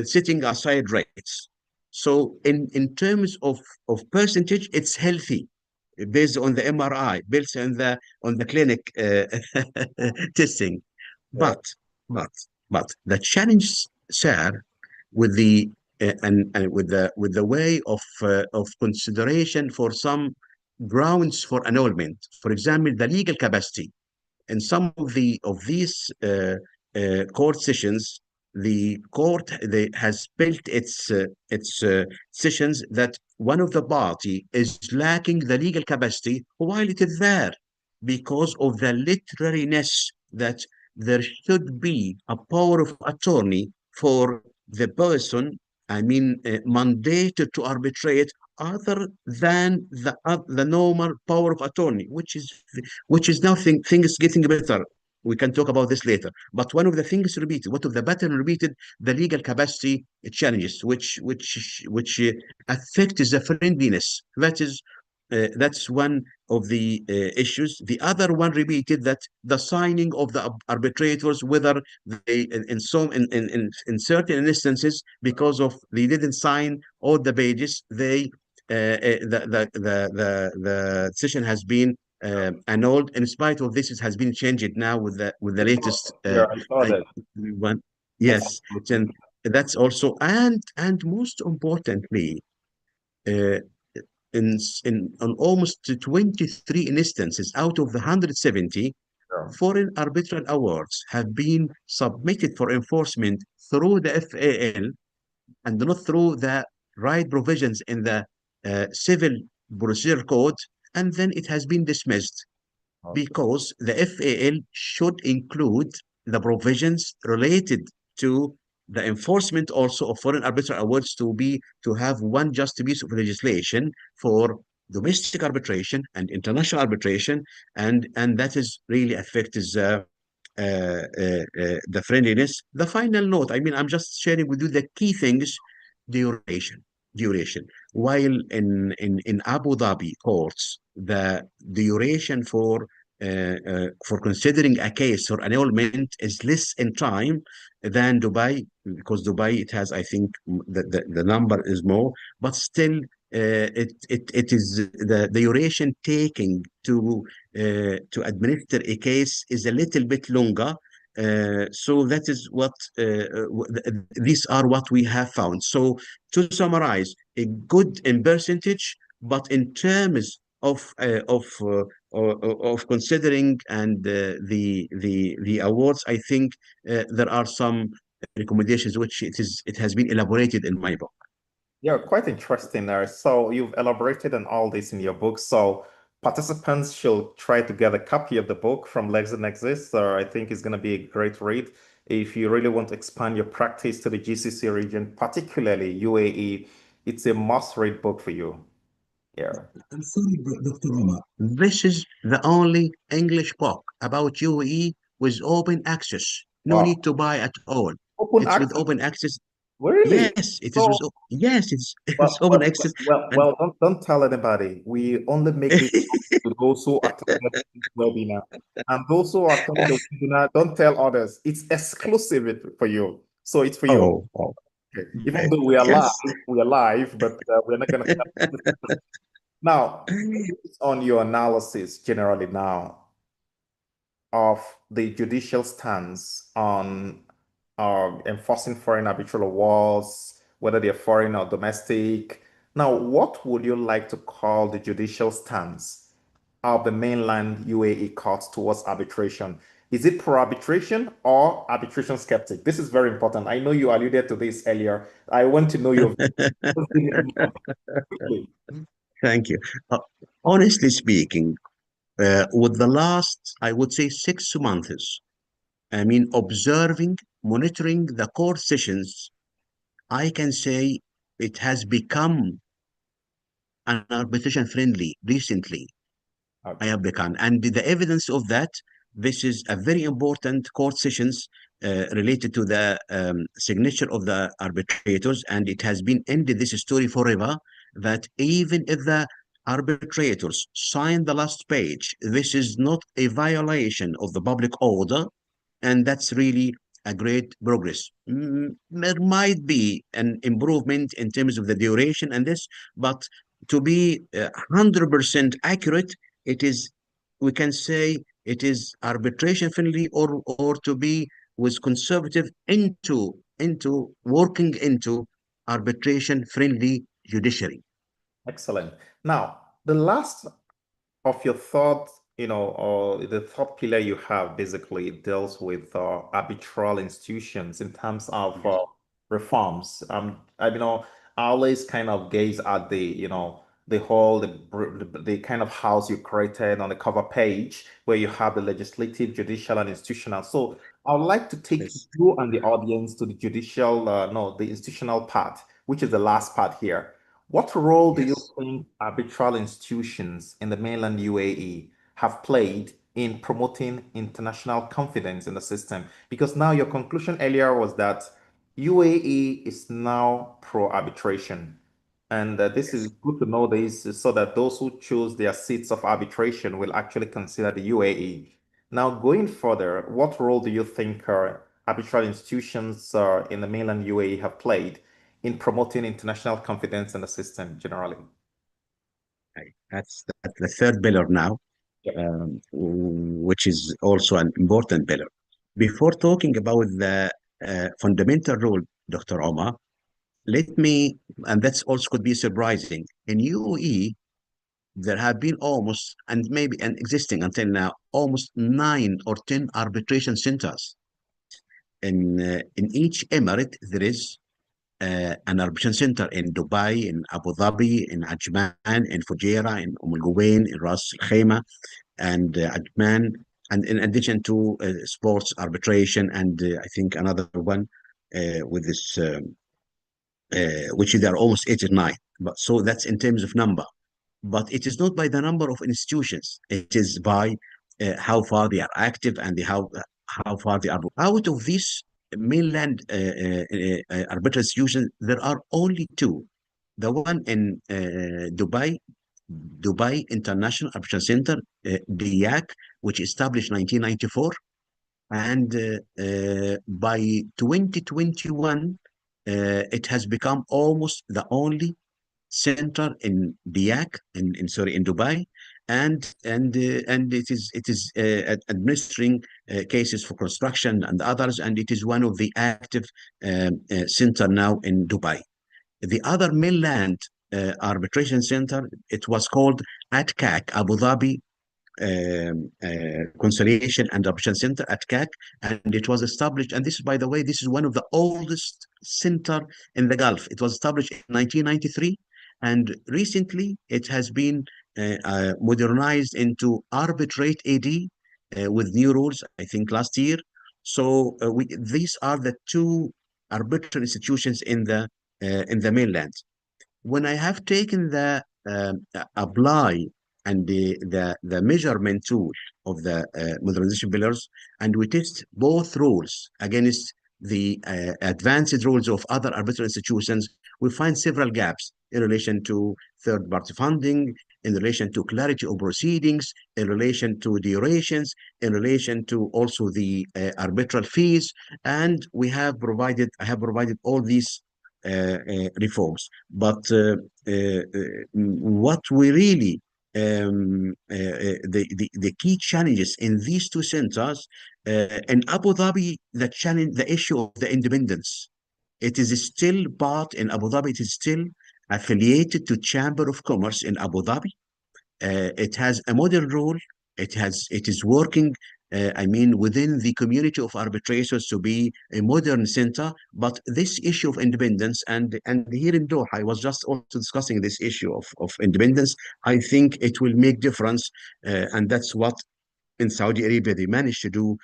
B: setting aside rates. So in terms of percentage, it's healthy based on the MRI, based on the clinic testing.
A: Yeah.
B: But but but the challenge, sir, with the and with the way of consideration for some grounds for annulment. For example, the legal capacity. in some of these court sessions, the court has built its sessions that one of the party is lacking the legal capacity while it is there because of the literariness that there should be a power of attorney for the person, I mean, mandated to arbitrate other than the normal power of attorney, which is now things getting better. We can talk about this later. But one of the things repeated, one of the pattern repeated, the legal capacity challenges, which affects the friendliness. That's one of the issues. The other one repeated that the signing of the arbitrators, whether they in certain instances, because of they didn't sign all the pages, the decision has been annulled. In spite of this, it has been changed now with the latest
A: Yeah, I saw
B: I
A: that.
B: one.
A: Yes,
B: Yes,
A: absolutely.
B: and that's also, and most importantly, uh, in on almost 23 instances out of the 170,
A: Yeah.
B: foreign arbitral awards have been submitted for enforcement through the FAL and not through the right provisions in the Civil Procedure Code, and then it has been dismissed
A: Okay.
B: because the FAL should include the provisions related to the enforcement also of foreign arbitral awards to have one just piece of legislation for domestic arbitration and international arbitration, and that is really affects the friendliness. The final note, I mean, I'm just sharing with you the key things. Duration, duration. While in Abu Dhabi courts, the duration for considering a case for annulment is less in time than Dubai, because Dubai it has, I think, the number is more, but still it is the duration taking to administer a case is a little bit longer. So that is what these are what we have found. So to summarize, a good in percentage, but in terms of considering and the awards, I think there are some recommendations which it has been elaborated in my book.
A: Yeah, quite interesting there. So you've elaborated on all this in your book. So participants should try to get a copy of the book from LexisNexis. So I think it's going to be a great read if you really want to expand your practice to the GCC region, particularly UAE. It's a must-read book for you. Yeah.
B: I'm sorry, Dr. Roma. This is the only English book about UAE with open access. No
A: Wow.
B: need to buy at all.
A: Open
B: It's with
A: access.
B: open access.
A: Really?
B: Yes, it is with.
A: So,
B: Yes, it's
A: well,
B: open
A: well,
B: access,
A: well,
B: and
A: well, don't tell anybody. We only make this to those who attended this webinar. And those who attended the webinar, don't tell others. It's exclusive for you. So it's for you.
B: oh,
A: Okay. Even though
B: yes.
A: we are live, but we're not going to tell. Now, based on your analysis generally now of the judicial stance on enforcing foreign arbitral awards, whether they're foreign or domestic. Now, what would you like to call the judicial stance of the mainland UAE courts towards arbitration? Is it pro-arbitration or arbitration skeptic? This is very important. I know you alluded to this earlier. I want to know your view. Quickly.
B: Thank you. Uh, Honestly speaking, with the last, I would say, 6 months, I mean, observing, monitoring the court sessions, I can say it has become an arbitration friendly recently. I
A: Okay.
B: have become, and the evidence of that, this is a very important court sessions related to the signature of the arbitrators, and it has been ended this story forever that even if the arbitrators sign the last page, this is not a violation of the public order, and that's really a great progress. There might be an improvement in terms of the duration and this, but to be 100% accurate, it is, we can say, it is arbitration friendly, or to be with conservative into working into arbitration friendly judiciary.
A: Excellent. Now, the last of your thoughts or the third pillar you have basically deals with arbitral institutions in terms of
B: Yes,
A: reforms. I always kind of gaze at the whole, the kind of house you created on the cover page where you have the legislative, judicial, and institutional. So I would like to take
B: yes,
A: you and the audience to the judicial, no, the institutional part, which is the last part here. What role do you
B: yes.
A: think arbitral institutions in the mainland UAE have played in promoting international confidence in the system? Because now your conclusion earlier was that UAE is now pro-arbitration. And this is
B: Yes.
A: good to know this so that those who choose their seats of arbitration will actually consider the UAE. Now, going further, what role do you think arbitral institutions in the mainland UAE have played in promoting international confidence in the system generally?
B: Okay. That's the third pillar now,
A: Yep.
B: which is also an important pillar. Before talking about the fundamental role, Dr. Omar, let me, and that's also could be surprising. In UAE, there have been almost, and maybe and existing until now, almost 9 or 10 arbitration centers. In each emirate, there is an arbitration center in Dubai, in Abu Dhabi, in Ajman, in Fujairah, in Umm Al Quwain, in Ras Al Khaimah, and Ajman, and in addition to sports arbitration, and I think another one with this, which there are almost 8 or 9. But so that's in terms of number. But it is not by the number of institutions. It is by how far they are active and how far they are. Out of these mainland arbitral institutions, there are only two. The one in Dubai International Arbitration Center, DIAC, which established 1994, and by 2021, it has become almost the only center in Biak, in Dubai, and it is administering cases for construction and others, and it is one of the active center now in Dubai. The other mainland arbitration center, it was called ATCAC, Abu Dhabi Conciliation and Arbitration Center at CAC, and it was established. And this, by the way, this is one of the oldest center in the Gulf. It was established in 1993, and recently it has been modernized into Arbitrate AD with new rules. I think last year. So these are the two arbitral institutions in the mainland. When I have taken the apply and the measurement tool of the modernization pillars, and we test both rules against the advanced rules of other arbitral institutions, we find several gaps in relation to third-party funding, in relation to clarity of proceedings, in relation to durations, in relation to also the arbitral fees, and I have provided all these reforms. But what we really the key challenges in these two centers in Abu Dhabi, the issue of the independence. It is still part in Abu Dhabi. It is still affiliated to Chamber of Commerce in Abu Dhabi. It has a modern rule. It is working. I mean, within the community of arbitrators to be a modern center. But this issue of independence, and here in Doha, I was just also discussing this issue of independence. I think it will make difference, and that's what in Saudi Arabia they managed to do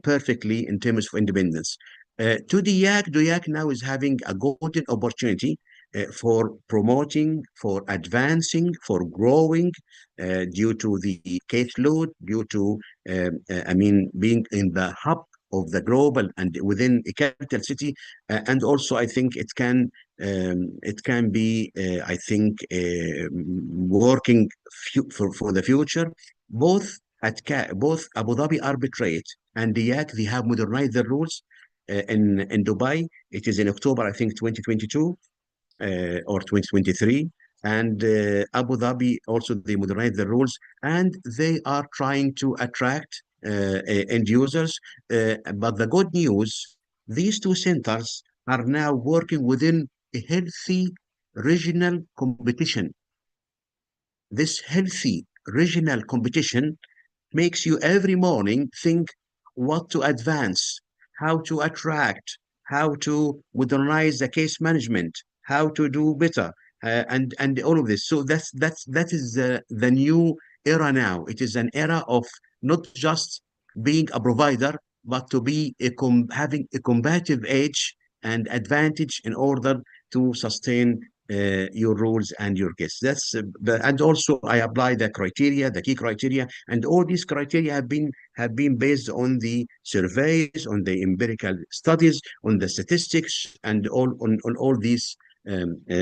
B: perfectly in terms of independence. To Duyak now is having a golden opportunity for promoting, for advancing, for growing due to the caseload, due to, I mean, being in the hub of the global and within a capital city. And also, I think it can be, I think, working for the future. Both both Abu Dhabi Arbitrate and DIAC, they have modernized their rules in Dubai. It is in October, I think, 2022 or 2023. And Abu Dhabi also, they modernized the rules and they are trying to attract end users. But the good news, these two centers are now working within a healthy regional competition. This healthy regional competition makes you every morning think what to advance, how to attract, how to modernize the case management, how to do better, and all of this. So that is the new era now. It is an era of not just being a provider, but to be having a combative edge and advantage in order to sustain your rules and your case. And also I apply the criteria, the key criteria, and all these criteria have been based on the surveys, on the empirical studies, on the statistics, and on all these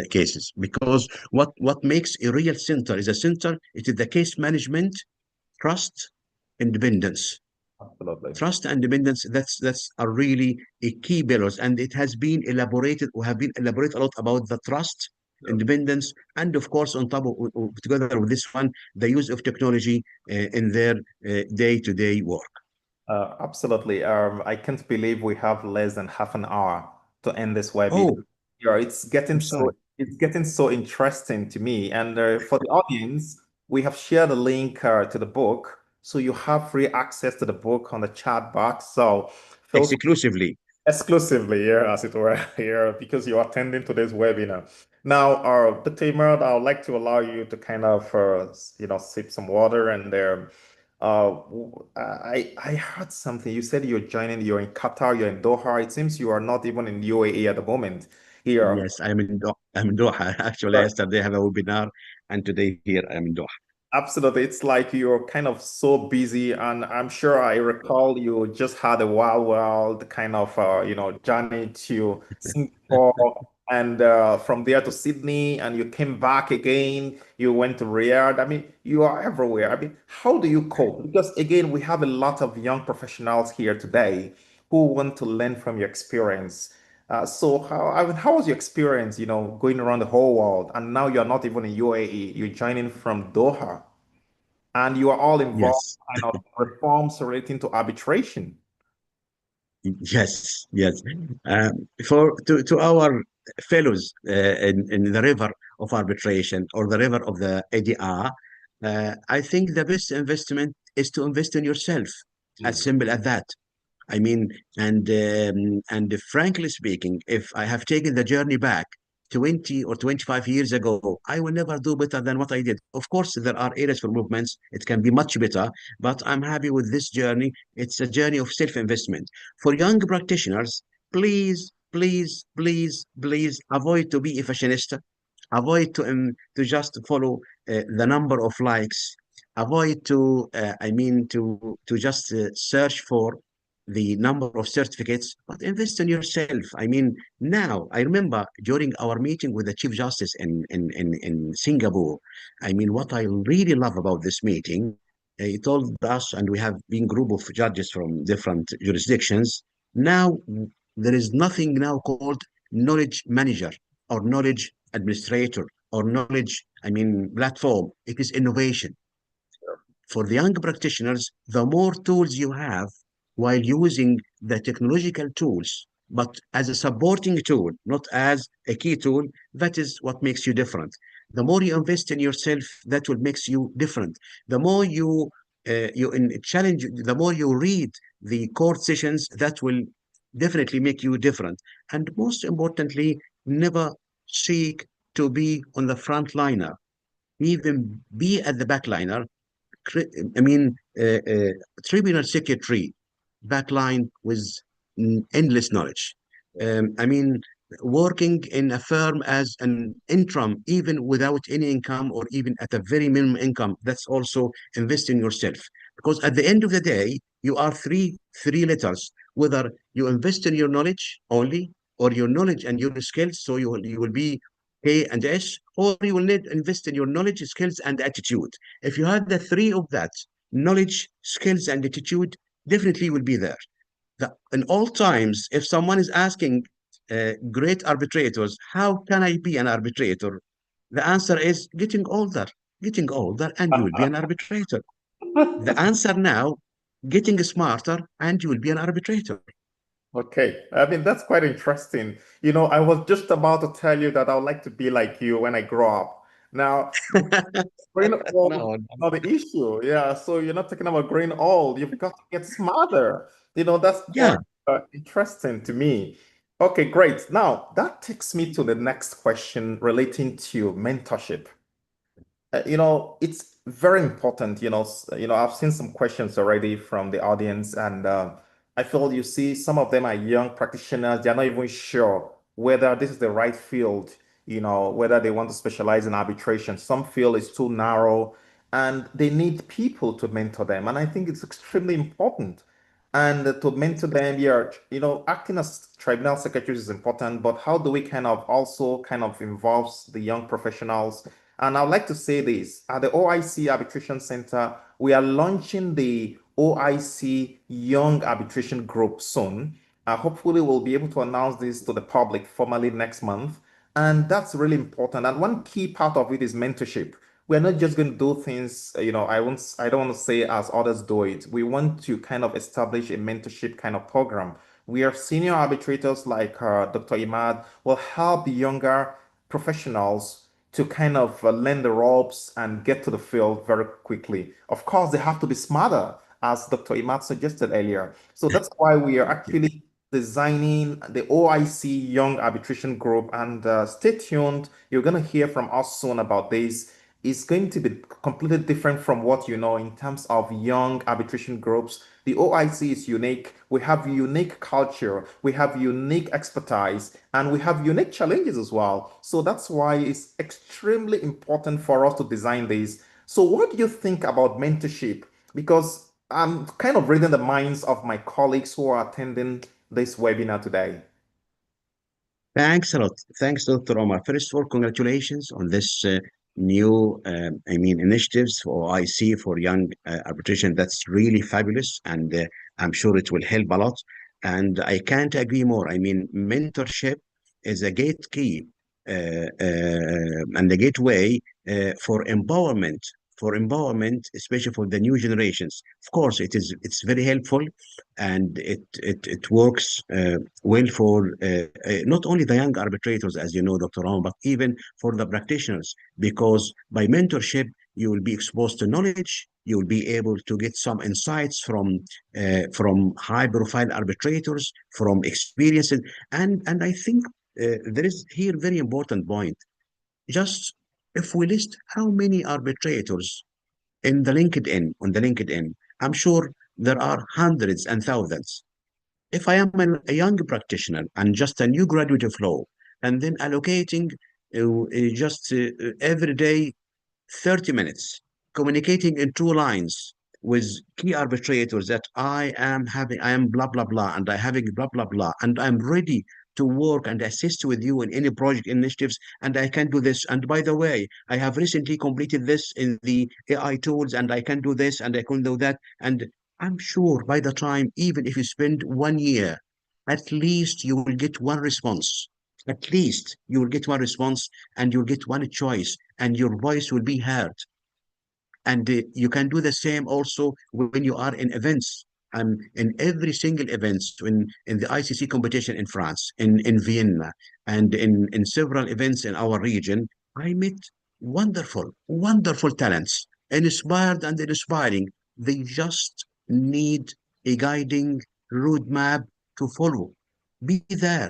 B: cases. Because what makes a real center is a center. It is the case management, trust, independence.
A: Absolutely.
B: Trust and independence, that's are really a key pillars, and it has been elaborated or have been elaborated a lot about the trust, independence, and of course on top of together with this one, the use of technology in their day-to-day work.
A: Absolutely. I can't believe we have less than half an hour to end this webinar.
B: Oh,
A: Yeah,
B: I'm sorry.
A: it's getting so interesting to me. And for the audience, we have shared a link to the book, so you have free access to the book on the chat box. So feel
B: Exclusively.
A: exclusively here, as it were, here, because you're attending today's webinar. Now, Dr. Emerald, I would like to allow you to kind of, sip some water and there. I heard something. You said you're in Qatar, you're in Doha. It seems you are not even in UAE at the moment. Here,
B: Yes, I'm in Doha. Actually, yesterday I have a webinar, and today here I'm in Doha.
A: absolutely. It's like you're kind of so busy, and I'm sure I recall you just had a wild kind of journey to Singapore and from there to Sydney, and you came back again. You went to Riyadh. I mean, you are everywhere. I mean, how do you cope? Because again, we have a lot of young professionals here today who want to learn from your experience. So how was your experience, going around the whole world, and now you're not even in UAE, you're joining from Doha, and you are all involved
B: Yes.
A: in kind of reforms relating to arbitration.
B: Yes, yes. To our fellows in the river of arbitration or the river of the ADR, I think the best investment is to invest in yourself. As
A: Jesus.
B: simple as that. I mean, and frankly speaking, if I have taken the journey back 20 or 25 years ago, I will never do better than what I did. Of course, there are areas for movements. It can be much better, but I'm happy with this journey. It's a journey of self-investment. For young practitioners, please, please, please, please avoid to be a fashionista. Avoid to just follow the number of likes. Avoid to just search for the number of certificates, but invest in yourself. I mean, now I remember during our meeting with the Chief Justice in Singapore, I mean, what I really love about this meeting, he told us, and we have been group of judges from different jurisdictions. Now there is nothing now called knowledge manager or knowledge administrator or knowledge, platform. It is innovation for the young practitioners. The more tools you have while using the technological tools, but as a supporting tool, not as a key tool, that is what makes you different. The more you invest in yourself, that will makes you different. The more you in challenge, the more you read the court sessions, that will definitely make you different. And most importantly, never seek to be on the front liner, even be at the back liner. cri- I mean, tribunal secretary backline with endless knowledge. I mean, working in a firm as an interim, even without any income or even at a very minimum income, that's also invest in yourself. Because at the end of the day, you are three letters. Whether you invest in your knowledge only, or your knowledge and your skills, so you will be K and S, or you will need invest in your knowledge, skills, and attitude. If you have the three of that, knowledge, skills, and attitude, definitely will be there. In all times, if someone is asking great arbitrators, how can I be an arbitrator? The answer is getting older, and you will be an arbitrator. The answer now, getting smarter, and you will be an arbitrator.
A: Okay, I mean that's quite interesting. I was just about to tell you that I would like to be like you when I grow up. Now, growing old
B: No,
A: is not the issue. Yeah, so you're not talking about growing old. You've got to get smarter. That's quite
B: yeah,
A: interesting to me. Okay, great. Now, that takes me to the next question relating to mentorship. It's very important. I've seen some questions already from the audience, and I feel you see some of them are young practitioners. They're not even sure whether this is the right field, whether they want to specialize in arbitration. Some feel it's too narrow, and they need people to mentor them. And I think it's extremely important. And to mentor them, yeah, acting as tribunal secretaries is important, but how do we kind of also kind of involves the young professionals? And I'd like to say this, at the OIC Arbitration Center, we are launching the OIC Young Arbitration Group soon. Hopefully, we'll be able to announce this to the public formally next month. And that's really important. And one key part of it is mentorship. We're not just going to do things, I don't want to say as others do it. We want to kind of establish a mentorship kind of program where senior arbitrators like Dr. Imad will help younger professionals to kind of learn the ropes and get to the field very quickly. Of course, they have to be smarter, as Dr. Imad suggested earlier. So that's why we are actually designing the OIC Young Arbitration Group. And stay tuned. You're going to hear from us soon about this. It's going to be completely different from what you know in terms of young arbitration groups. The OIC is unique. We have unique culture, we have unique expertise, and we have unique challenges as well. So that's why it's extremely important for us to design this. So, what do you think about mentorship? Because I'm kind of reading the minds of my colleagues who are attending this webinar today.
B: thanks a lot. Thanks, Dr. Omar. First of all, congratulations on this new, initiatives for IC for young arbitration. That's really fabulous, and I'm sure it will help a lot. And I can't agree more. I mean, mentorship is a gate key and the gateway for empowerment, especially for the new generations. Of course, it's very helpful, and it works well for not only the young arbitrators, as you know, Dr. Ram, but even for the practitioners, because by mentorship, you will be exposed to knowledge. You will be able to get some insights from high-profile arbitrators, from experiences, and I think there is here very important point. Just if we list how many arbitrators in the LinkedIn on the LinkedIn, I'm sure there are hundreds and thousands. If I am a young practitioner and just a new graduate of law, and then allocating just every day 30 minutes communicating in two lines with key arbitrators that I am blah, blah, blah, and I having blah, blah, blah, and I'm ready to work and assist with you in any project initiatives, and I can do this. And by the way, I have recently completed this in the AI tools, and I can do this, and I can do that. And I'm sure by the time, even if you spend 1 year, at least you will get one response. At least you will get one response, and you'll get one choice, and your voice will be heard. And you can do the same also when you are in events. In every single events, in the ICC competition in France, in Vienna, and in several events in our region, I met wonderful, wonderful talents, inspired and inspiring. They just need a guiding roadmap to follow. Be there,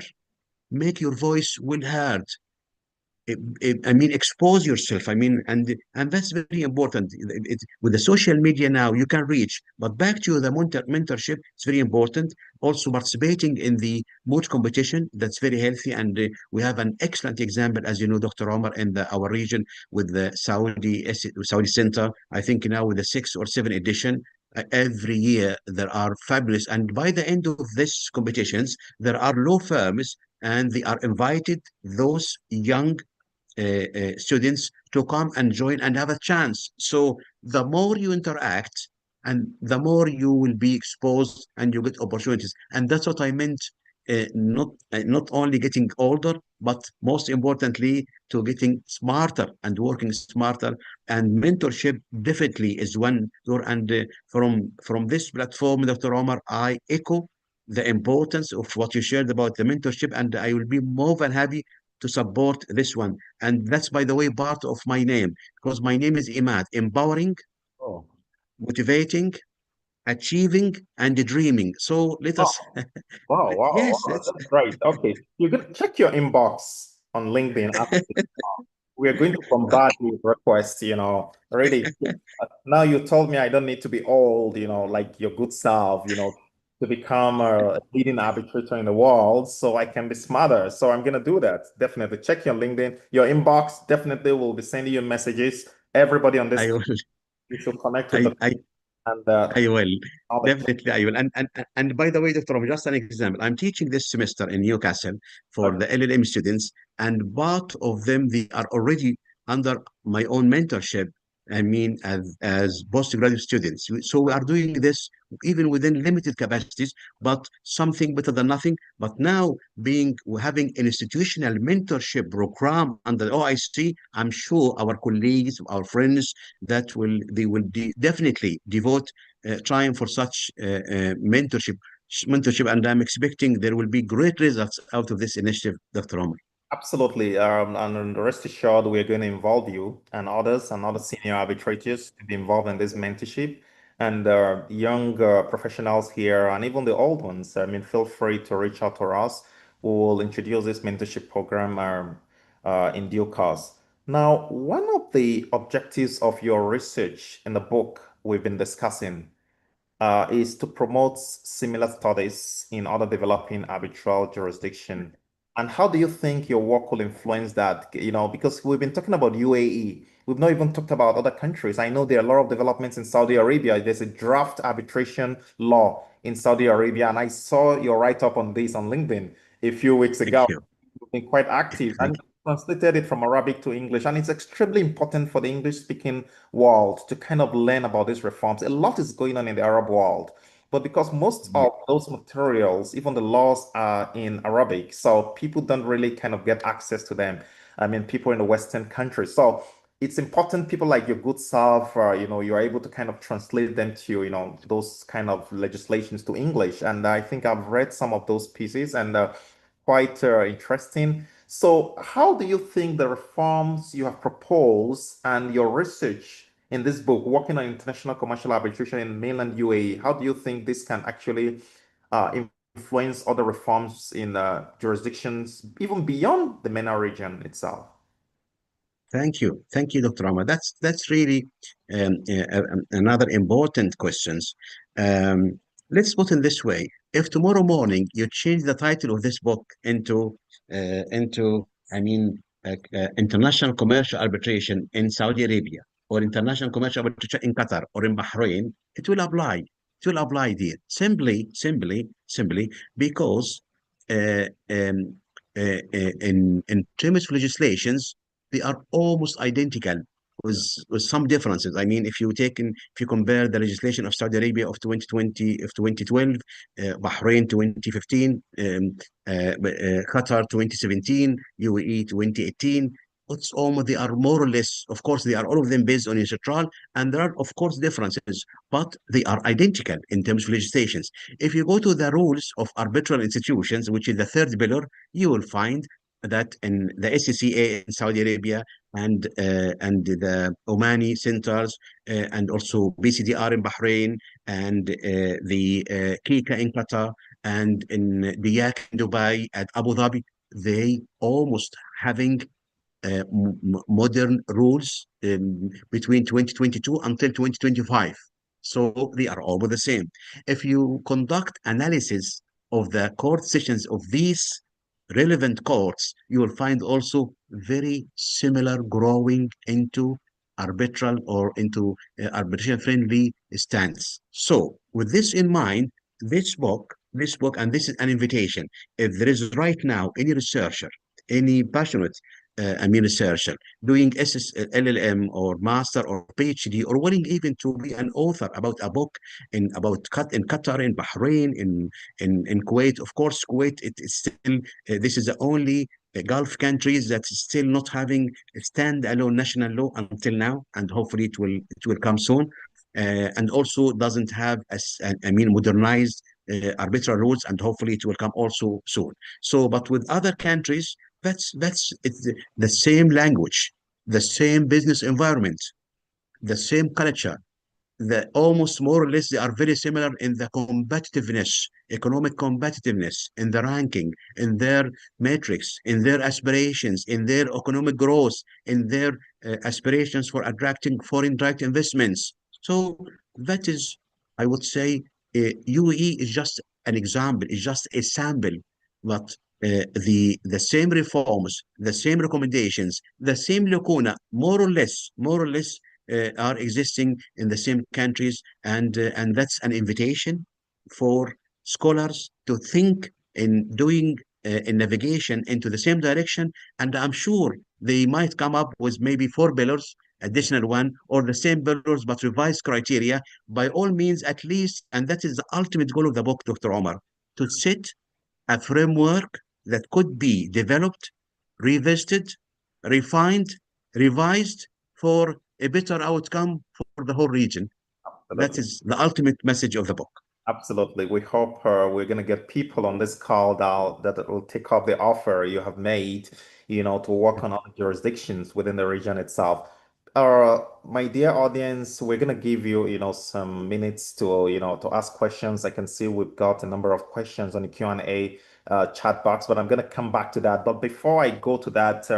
B: make your voice well heard, expose yourself. And that's very important. With the social media now, you can reach. But back to the mentorship, it's very important. Also, participating in the moot competition, that's very healthy. And we have an excellent example, as you know, Dr. Omar, in our region with the Saudi Center. I think now with the sixth or seventh edition. Every year there are fabulous, and by the end of this competitions, there are law firms and they are invited those young students to come and join and have a chance. So the more you interact, and the more you will be exposed and you get opportunities. And that's what I meant. Not only getting older, but most importantly, to getting smarter and working smarter. And mentorship definitely is one door. And from this platform, Dr. Omar, I echo the importance of what you shared about the mentorship, and I will be more than happy to support this one. And that's, by the way, part of my name, because my name is Imad, empowering,
A: Oh,
B: motivating, achieving, and dreaming. So let
A: wow,
B: us,
A: wow, wow,
B: yes,
A: wow.
B: let's,
A: That's great. Okay. You're going to check your inbox on LinkedIn after this. We are going to bombard you with requests, already. Now you told me I don't need to be old, like your good self, to become a leading arbitrator in the world, so I can be smarter. So I'm going to do that. Definitely check your LinkedIn. Your inbox definitely will be sending you messages. Everybody on this
B: I will,
A: needs to connect with
B: I,
A: the
B: I,
A: and
B: I will.
A: knowledge.
B: Definitely, I will. And by the way, Dr. Omar, just an example. I'm teaching this semester in Newcastle for
A: Okay.
B: the LLM students, and part of them they are already under my own mentorship. I mean, as postgraduate students. So we are doing this even within limited capacities, but something better than nothing. But now being having an institutional mentorship program under OIC, I'm sure our colleagues, our friends, that will they will definitely devote trying for such mentorship, and I'm expecting there will be great results out of this initiative, Dr. Omar.
A: Absolutely. And rest assured, we're going to involve you and others and other senior arbitrators to be involved in this mentorship. And young professionals here, and even the old ones, I mean, feel free to reach out to us. We will introduce this mentorship program in due course. Now, one of the objectives of your research in the book we've been discussing is to promote similar studies in other developing arbitral jurisdiction. And how do you think your work will influence that? Because we've been talking about UAE, we've not even talked about other countries. I know there are a lot of developments in Saudi Arabia. There's a draft arbitration law in Saudi Arabia, and I saw your write-up on this on LinkedIn a few weeks ago.
B: Thank you.
A: You've been quite active,
B: Thank
A: and translated it from Arabic to English, and it's extremely important for the English-speaking world to kind of learn about these reforms. A lot is going on in the Arab world, but because most
B: you.
A: of those materials, even the laws, are in Arabic, so people don't really kind of get access to them. I mean, people in the Western countries. So it's important people like your good self, you're able to kind of translate them to, those kind of legislations to English. And I think I've read some of those pieces and quite interesting. So, how do you think the reforms you have proposed and your research in this book, working on international commercial arbitration in mainland UAE, how do you think this can actually influence other reforms in jurisdictions even beyond the MENA region itself?
B: Thank you, Dr. Ahmad. That's really another important questions. Um, let's put it this way: if tomorrow morning you change the title of this book into I mean, international commercial arbitration in Saudi Arabia or international commercial arbitration in Qatar or in Bahrain, it will apply. It will apply there simply because uh, um, in terms of legislations they are almost identical with some differences. I mean, if you compare the legislation of Saudi Arabia of 2020, of 2012, Bahrain 2015, Qatar 2017, UAE 2018, it's almost they are more or less, of course, they are all of them based on UNCITRAL, and there are of course differences, but they are identical in terms of legislations. If you go to the rules of arbitral institutions, which is the third pillar, you will find that in the SCCA in Saudi Arabia and the Omani centers and also BCDR in Bahrain and the KICA in Qatar and in Diyak in Dubai and Abu Dhabi, they almost having modern rules between 2022 until 2025. So they are almost the same. If you conduct analysis of the court sessions of these relevant courts, you will find also very similar growing into arbitral or into arbitration friendly stance. So with this in mind, this book, and this is an invitation. If there is right now any researcher, any passionate researcher doing LLM or master or PhD or willing even to be an author about a book in Qatar, in Bahrain, in Kuwait. Of course, Kuwait it is still this is the only Gulf countries that's still not having a standalone national law until now, and hopefully it will come soon. And also doesn't have modernized arbitral rules, and hopefully it will come also soon. So, but with other countries That's it's the same language, the same business environment, the same culture, the almost more or less they are very similar in the competitiveness, economic competitiveness, in the ranking, in their metrics, in their aspirations, in their economic growth, in their aspirations for attracting foreign direct investments. So that is, I would say, UAE is just an example, is just a sample, but the same reforms, the same recommendations, the same lacuna, more or less are existing in the same countries, and that's an invitation for scholars to think in doing a navigation into the same direction. And I'm sure they might come up with maybe four pillars, additional one, or the same pillars but revised criteria. By all means, at least, and that is the ultimate goal of the book, Dr. Omar, to set a framework that could be developed, revisited, refined, revised for a better outcome for the whole region. That
A: Absolutely.
B: is the ultimate message of the book.
A: Absolutely. We hope we're going to get people on this call that will take up the offer you have made, to work on other jurisdictions within the region itself. My dear audience, we're going to give you, some minutes to ask questions. I can see we've got a number of questions on the Q&A chat box, but I'm going to come back to that. But before I go to that,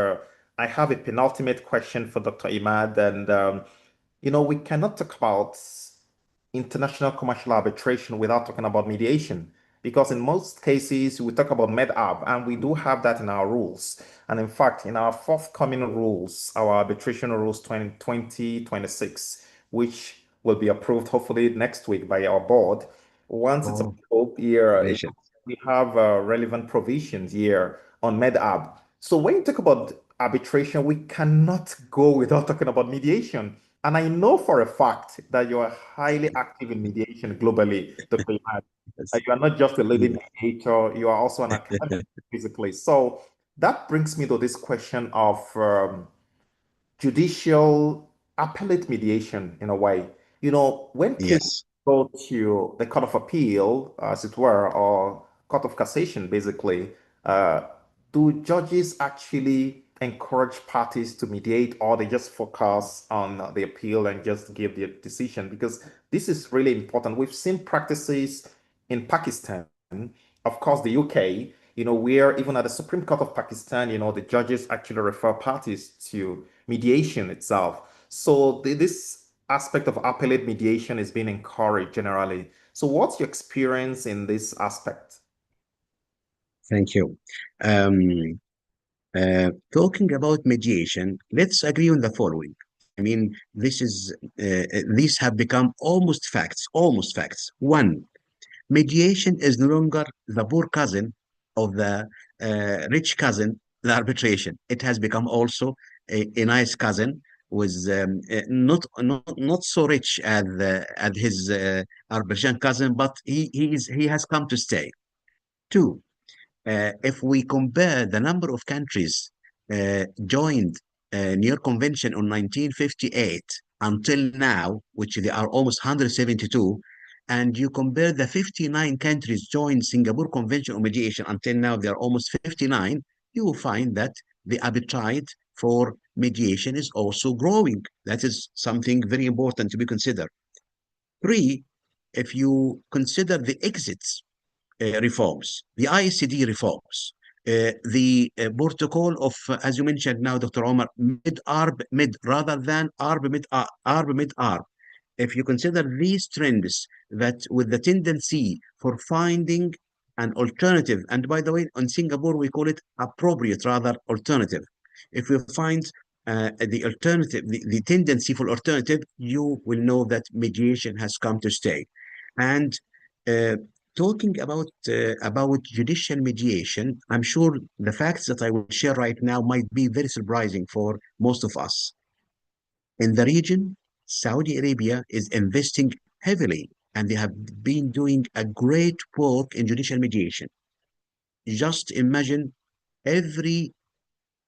A: I have a penultimate question for Dr. Imad, and we cannot talk about international commercial arbitration without talking about mediation. Because in most cases, we talk about MedArb, and we do have that in our rules. And in fact, in our forthcoming rules, our arbitration rules 2026, which will be approved hopefully next week by our board. Once it's
B: Oh,
A: approved here,
B: congratulations.
A: we have relevant provisions here on MedArb. So when you talk about arbitration, we cannot go without talking about mediation. And I know for a fact that you are highly active in mediation globally, Dr. Imad.
B: Yes.
A: You are not just a leading
B: Yeah.
A: mediator, you are also an academic physically. So that brings me to this question of judicial appellate mediation in a way. When cases
B: Yes.
A: go to the Court of Appeal, as it were, or Court of Cassation, basically, uh, do judges actually encourage parties to mediate, or they just focus on the appeal and just give the decision? Because this is really important. We've seen practices in Pakistan, of course, the UK, where even at the Supreme Court of Pakistan, the judges actually refer parties to mediation itself. So this aspect of appellate mediation is being encouraged generally. So what's your experience in this aspect?
B: Thank you. Um, Talking about mediation, let's agree on the following. I mean, these have become almost facts, almost facts. One, mediation is no longer the poor cousin of the rich cousin, the arbitration. It has become also a nice cousin with not so rich as his arbitration cousin, but he has come to stay. Two, if we compare the number of countries joined New York Convention on 1958 until now, which they are almost 172, and you compare the 59 countries joined Singapore Convention on Mediation until now, they are almost 59, you will find that the appetite for mediation is also growing. That is something very important to be considered. Three, if you consider the exits reforms, the ICD reforms, the protocol of, as you mentioned now, Dr. Omar, mid-ARB, mid rather than ARB, ARB, mid-ARB. If you consider these trends that with the tendency for finding an alternative, and by the way, in Singapore, we call it appropriate rather alternative. If you find the alternative, the tendency for alternative, you will know that mediation has come to stay. And uh, talking about judicial mediation, I'm sure the facts that I will share right now might be very surprising for most of us. In the region, Saudi Arabia is investing heavily, and they have been doing a great work in judicial mediation. Just imagine every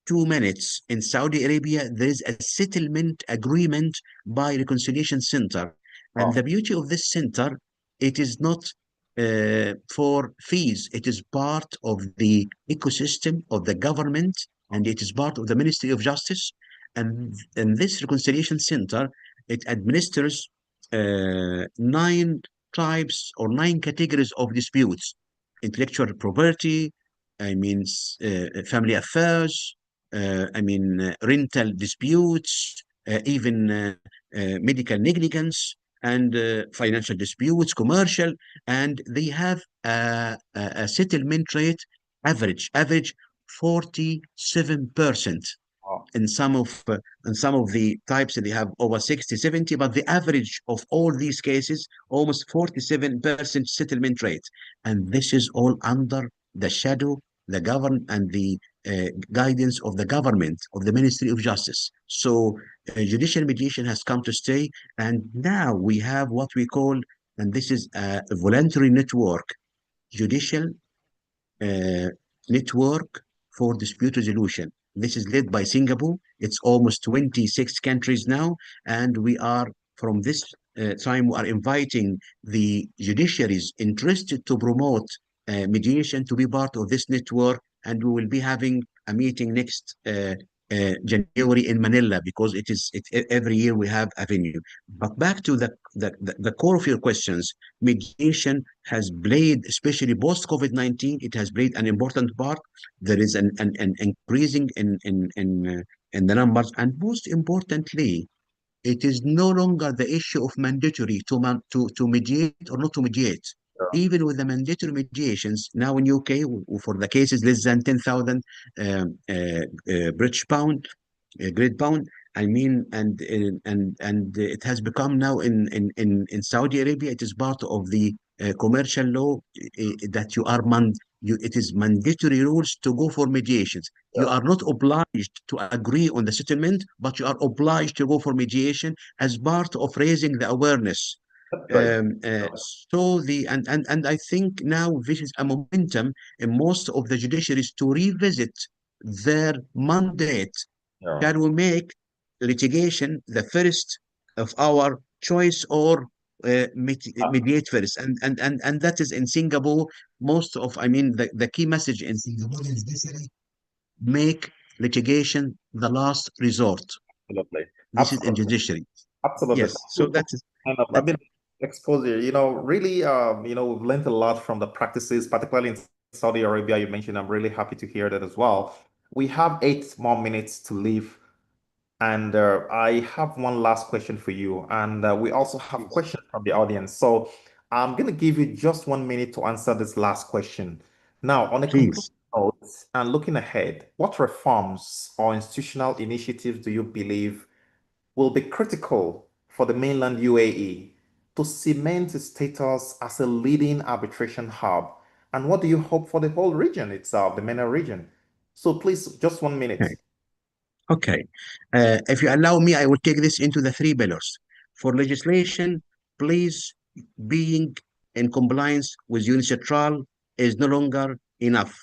B: 2 minutes in Saudi Arabia, there is a settlement agreement by Reconciliation Center. And
A: Wow.
B: the beauty of this center, it is not for fees. It is part of the ecosystem of the government, and it is part of the Ministry of Justice. And this reconciliation center, it administers nine types or nine categories of disputes: intellectual property, family affairs, rental disputes, even medical negligence, and financial disputes, commercial, and they have a settlement rate average 47%.
A: Wow.
B: In some of the types they have over 60, 70, but the average of all these cases almost 47% settlement rate. And this is all under the shadow, the govern and the guidance of the government, of the Ministry of Justice. So judicial mediation has come to stay, and now we have what we call, and this is a voluntary network, judicial uh, network for dispute resolution. This is led by Singapore. It's almost 26 countries now, and we are, from this time, we are inviting the judiciaries interested to promote mediation to be part of this network, and we will be having a meeting next January in Manila, because every year we have a venue. But back to the core of your questions, mediation has played, especially post COVID-19, it has played an important part. There is an increasing in the numbers, and most importantly, it is no longer the issue of mandatory to mediate or not to mediate.
A: Yeah.
B: Even with the mandatory mediations now in UK, for the cases less than 10,000 British pound, Great Pound. And it has become now in Saudi Arabia. It is part of the commercial law that it is mandatory rules to go for mediations. You
A: Yeah.
B: are not obliged to agree on the settlement, but you are obliged to go for mediation as part of raising the awareness.
A: That's great.
B: Um, uh,
A: Yeah.
B: so the and I think now this is a momentum in most of the judiciaries to revisit their mandate.
A: Yeah.
B: Can we make litigation the first of our choice, or mediate first? And that is in Singapore. Most of, the key message in Singapore is basically make litigation the last resort.
A: Absolutely.
B: This is in
A: Absolutely.
B: judiciary.
A: Absolutely.
B: Yes.
A: Thank
B: So
A: you for
B: that is
A: kind of, I've
B: that.
A: been exposure, really, we've learned a lot from the practices, particularly in Saudi Arabia, you mentioned. I'm really happy to hear that as well. We have 8 more minutes to leave. And I have one last question for you. And we also have
B: Please.
A: questions from the audience. So I'm going to give you just 1 minute to answer this last question. Now, on a conclusion
B: Please.
A: note and looking ahead, what reforms or institutional initiatives do you believe will be critical for the mainland UAE to cement its status as a leading arbitration hub? And what do you hope for the whole region itself, the MENA region? So please, just 1 minute.
B: Okay. Okay. If you allow me, I will take this into the three pillars. For legislation, please, being in compliance with UNCITRAL is no longer enough.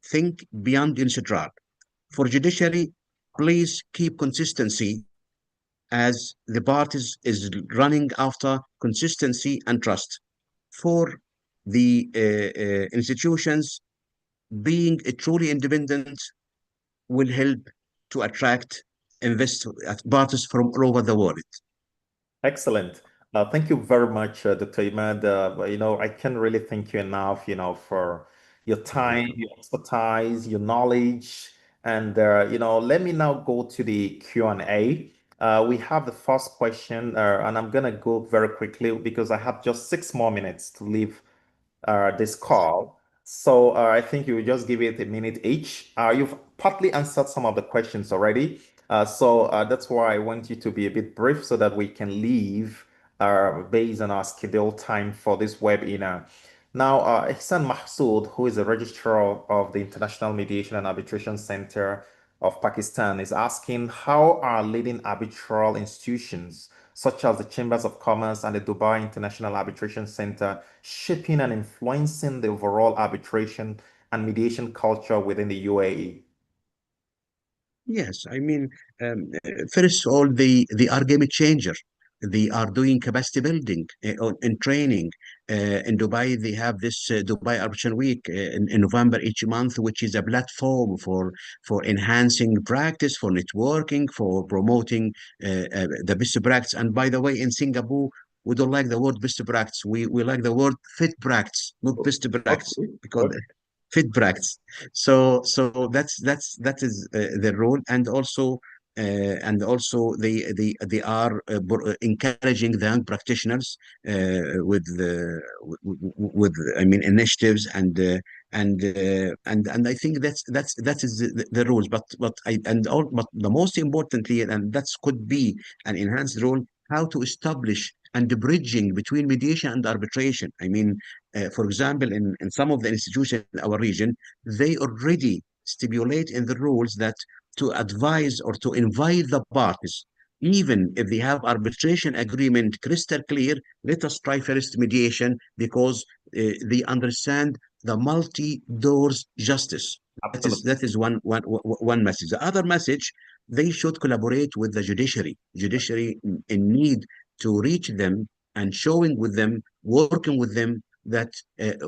B: Think beyond UNCITRAL. For judiciary, please keep consistency, as the parties is running after consistency and trust. For the institutions, being truly independent will help to attract parties from all over the world.
A: Excellent. Thank you very much, Dr. Imad. I can't really thank you enough, for your
B: You're
A: time,
B: welcome.
A: your expertise, your knowledge. And, let me now go to the Q&A. We have the first question, and I'm going to go very quickly because I have just 6 more minutes to leave this call. So I think you will just give it a minute each. You've partly answered some of the questions already. So that's why I want you to be a bit brief so that we can leave based on our scheduled time for this webinar. Now, Ihsan Mahsood, who is the registrar of the International Mediation and Arbitration Center of Pakistan, is asking how are leading arbitral institutions such as the Chambers of Commerce and the Dubai International Arbitration Center shaping and influencing the overall arbitration and mediation culture within the UAE?
B: Yes, first of all, the are game changer. they are doing capacity building in training. In Dubai, they have this Dubai Arbitration Week in November each month, which is a platform for enhancing practice, for networking, for promoting the best practice. And by the way, in Singapore, we don't like the word best practice. We like the word fit practice, not best practice,
A: Okay.
B: because
A: Okay.
B: fit practice. So that is the role, and also they are encouraging the young practitioners with I mean initiatives and I think that is the rules, but I and all but the most importantly, and that could be an enhanced role, how to establish and the bridging between mediation and arbitration. I mean, for example, in some of the institutions in our region, they already stipulate in the rules that to advise or to invite the parties, even if they have arbitration agreement crystal clear, let us try first mediation because they understand the multi-doors justice.
A: Absolutely.
B: That is one message. The other message, they should collaborate with the judiciary in need to reach them and showing with them, working with them that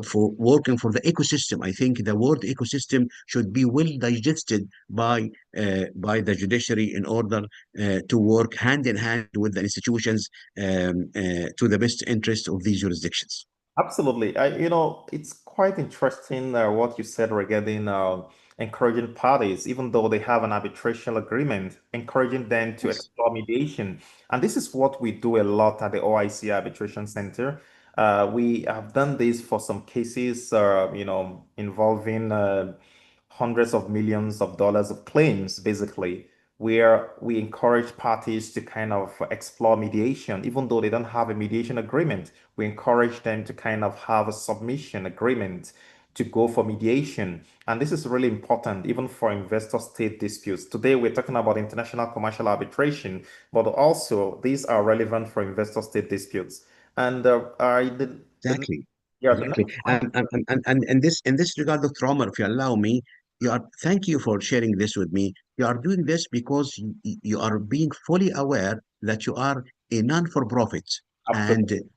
B: for working for the ecosystem. I think the word ecosystem should be well digested by the judiciary in order to work hand in hand with the institutions to the best interest of these jurisdictions.
A: Absolutely. It's quite interesting what you said regarding encouraging parties, even though they have an arbitration agreement, encouraging them to
B: Yes,
A: explore mediation. And this is what we do a lot at the OIC Arbitration Center. We have done this for some cases, involving hundreds of millions of dollars of claims, basically, where we encourage parties to kind of explore mediation, even though they don't have a mediation agreement. We encourage them to kind of have a submission agreement to go for mediation. And this is really important, even for investor state disputes. Today, we're talking about international commercial arbitration, but also these are relevant for investor state disputes. And the
B: exactly.
A: yeah, the
B: Exactly.
A: next one.
B: And in this regard, Dr. Omar, if you allow me, thank you for sharing this with me. You are doing this because you are being fully aware that you are a non-for-profit. And
A: Absolutely.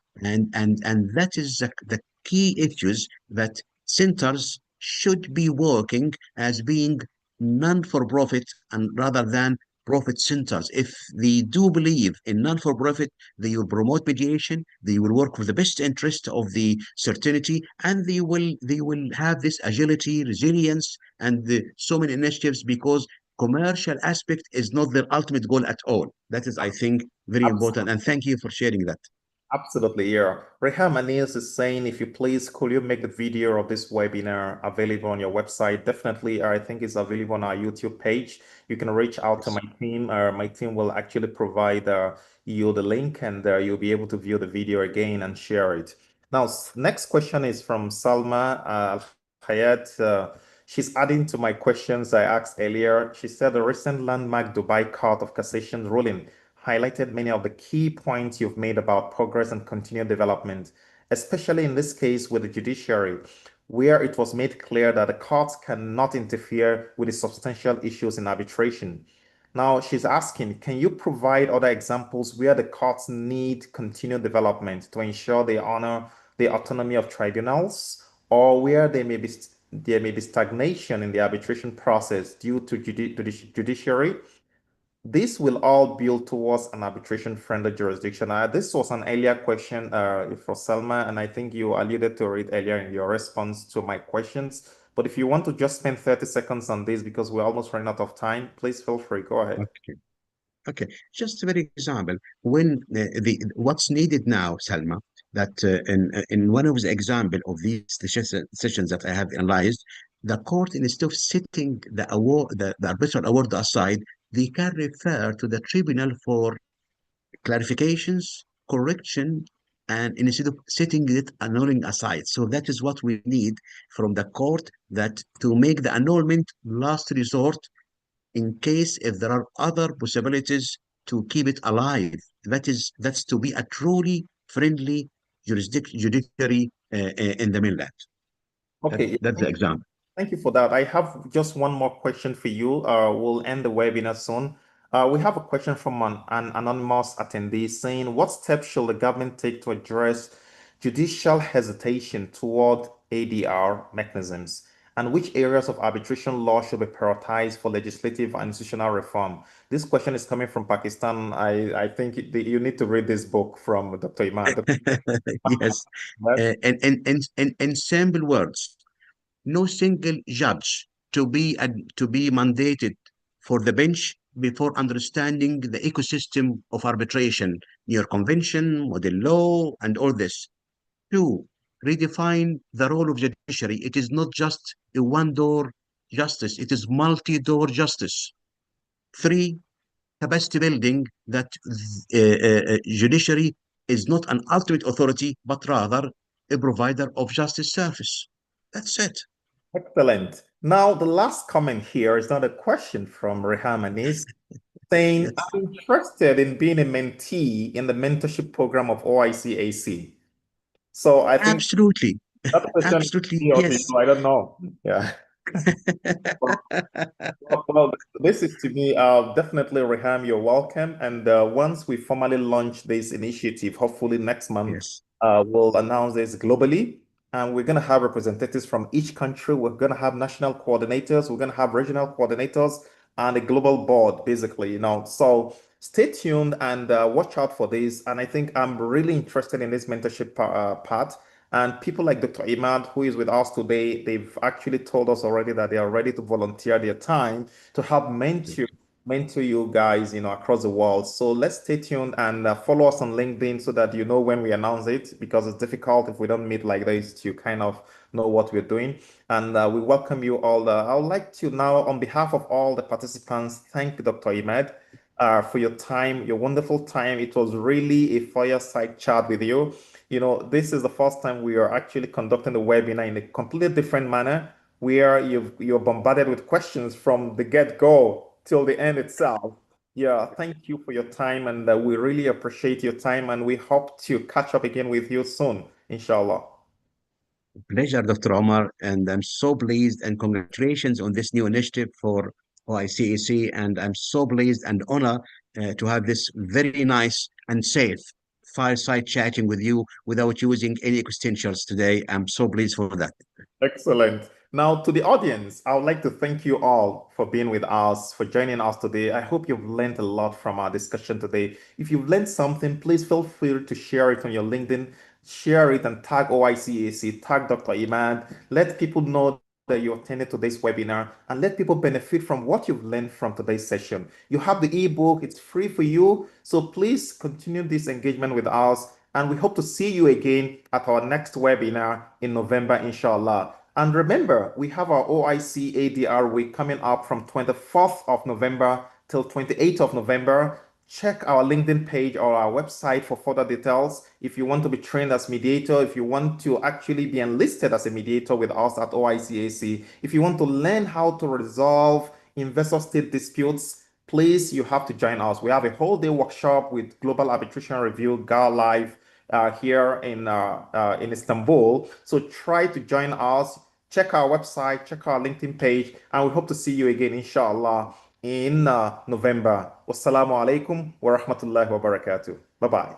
B: and that is the key issues that centers should be working as being non-for-profit and rather than profit centers. If they do believe in non-for-profit, they will promote mediation, they will work with the best interest of the certainty, and they will have this agility, resilience, and so many initiatives because commercial aspect is not their ultimate goal at all. That is, I think, very important. And thank you for sharing that.
A: Absolutely, yeah. Rehan Manias is saying, if you please, could you make the video of this webinar available on your website? Definitely, I think it's available on our YouTube page. You can reach out to my
B: Yes.
A: team. My team will actually provide you the link, and you'll be able to view the video again and share it. Now, next question is from Salma Hayat. She's adding to my questions I asked earlier. She said the recent landmark Dubai Court of Cassation ruling highlighted many of the key points you've made about progress and continued development, especially in this case with the judiciary, where it was made clear that the courts cannot interfere with the substantial issues in arbitration. Now, she's asking, can you provide other examples where the courts need continued development to ensure they honor the autonomy of tribunals, or where there may be stagnation in the arbitration process due to judiciary? This will all build towards an arbitration-friendly jurisdiction. This was an earlier question for Selma, and I think you alluded to it earlier in your response to my questions. But if you want to just spend 30 seconds on this because we're almost running out of time, please feel free. Go ahead.
B: Okay. Okay, just a very example. When the what's needed now, Salma, that in one of the example of these sessions that I have analyzed, the court instead of setting the award, the arbitral award aside, they can refer to the tribunal for clarifications, correction, and instead of setting it annulling aside. So that is what we need from the court, that to make the annulment last resort in case if there are other possibilities to keep it alive. That's to be a truly friendly judiciary in the mainland.
A: Okay, yeah,
B: That's the example.
A: thank you for that. I have just one more question for you. We'll end the webinar soon. We have a question from an anonymous attendee saying, what steps should the government take to address judicial hesitation toward ADR mechanisms? And which areas of arbitration law should be prioritized for legislative and institutional reform? This question is coming from Pakistan. I think you need to read this book from Dr. Imad.
B: Yes. In simple words, no single judge to be mandated for the bench before understanding the ecosystem of arbitration, near convention, model law, and all this. Two, redefine the role of judiciary. It is not just a one-door justice; it is multi-door justice. Three, capacity building that judiciary is not an ultimate authority, but rather a provider of justice service. That's it.
A: Excellent. Now, the last comment here is not a question from Rehan, saying,
B: Yes,
A: I'm interested in being a mentee in the mentorship program of OICAC. So I think
B: absolutely,
A: that question is
B: absolutely,
A: me or to
B: yes.
A: you. I don't know. Yeah. Well, this is to me, definitely, Reham, you're welcome. And once we formally launch this initiative, hopefully next month,
B: Yes,
A: we'll announce this globally. And we're going to have representatives from each country. We're going to have national coordinators. We're going to have regional coordinators and a global board, basically, So stay tuned and watch out for this. And I think I'm really interested in this mentorship part. And people like Dr. Imad, who is with us today, they've actually told us already that they are ready to volunteer their time to help mentor you guys, across the world. So let's stay tuned and follow us on LinkedIn so that you know when we announce it, because it's difficult if we don't meet like this to kind of know what we're doing. And we welcome you all. I would like to now, on behalf of all the participants, thank Dr. Imad for your time, your wonderful time. It was really a fireside chat with you. This is the first time we are actually conducting the webinar in a completely different manner, where you're bombarded with questions from the get-go till the end itself. Yeah, thank you for your time, and we really appreciate your time, and we hope to catch up again with you soon, inshallah.
B: pleasure, Dr. Omar, and I'm so pleased and congratulations on this new initiative for OICEC, and I'm so pleased and honored to have this very nice and safe fireside chatting with you without using any extensions today. I'm so pleased for that.
A: Excellent. Now, to the audience, I would like to thank you all for being with us, for joining us today. I hope you've learned a lot from our discussion today. If you've learned something, please feel free to share it on your LinkedIn, share it and tag OICAC, tag Dr. Iman. Let people know that you attended today's webinar and let people benefit from what you've learned from today's session. You have the ebook, it's free for you. So please continue this engagement with us. And we hope to see you again at our next webinar in November, inshallah. And remember, we have our OIC ADR week coming up from 24th of November till 28th of November. Check our LinkedIn page or our website for further details. If you want to be trained as mediator, if you want to actually be enlisted as a mediator with us at OICAC, if you want to learn how to resolve investor state disputes, please, you have to join us. We have a whole day workshop with Global Arbitration Review, GAR Live, here in Istanbul. So try to join us. Check our website, check our LinkedIn page, and we hope to see you again, inshallah, in November. Wassalamu alaikum wa rahmatullahi wa barakatuh. Bye bye.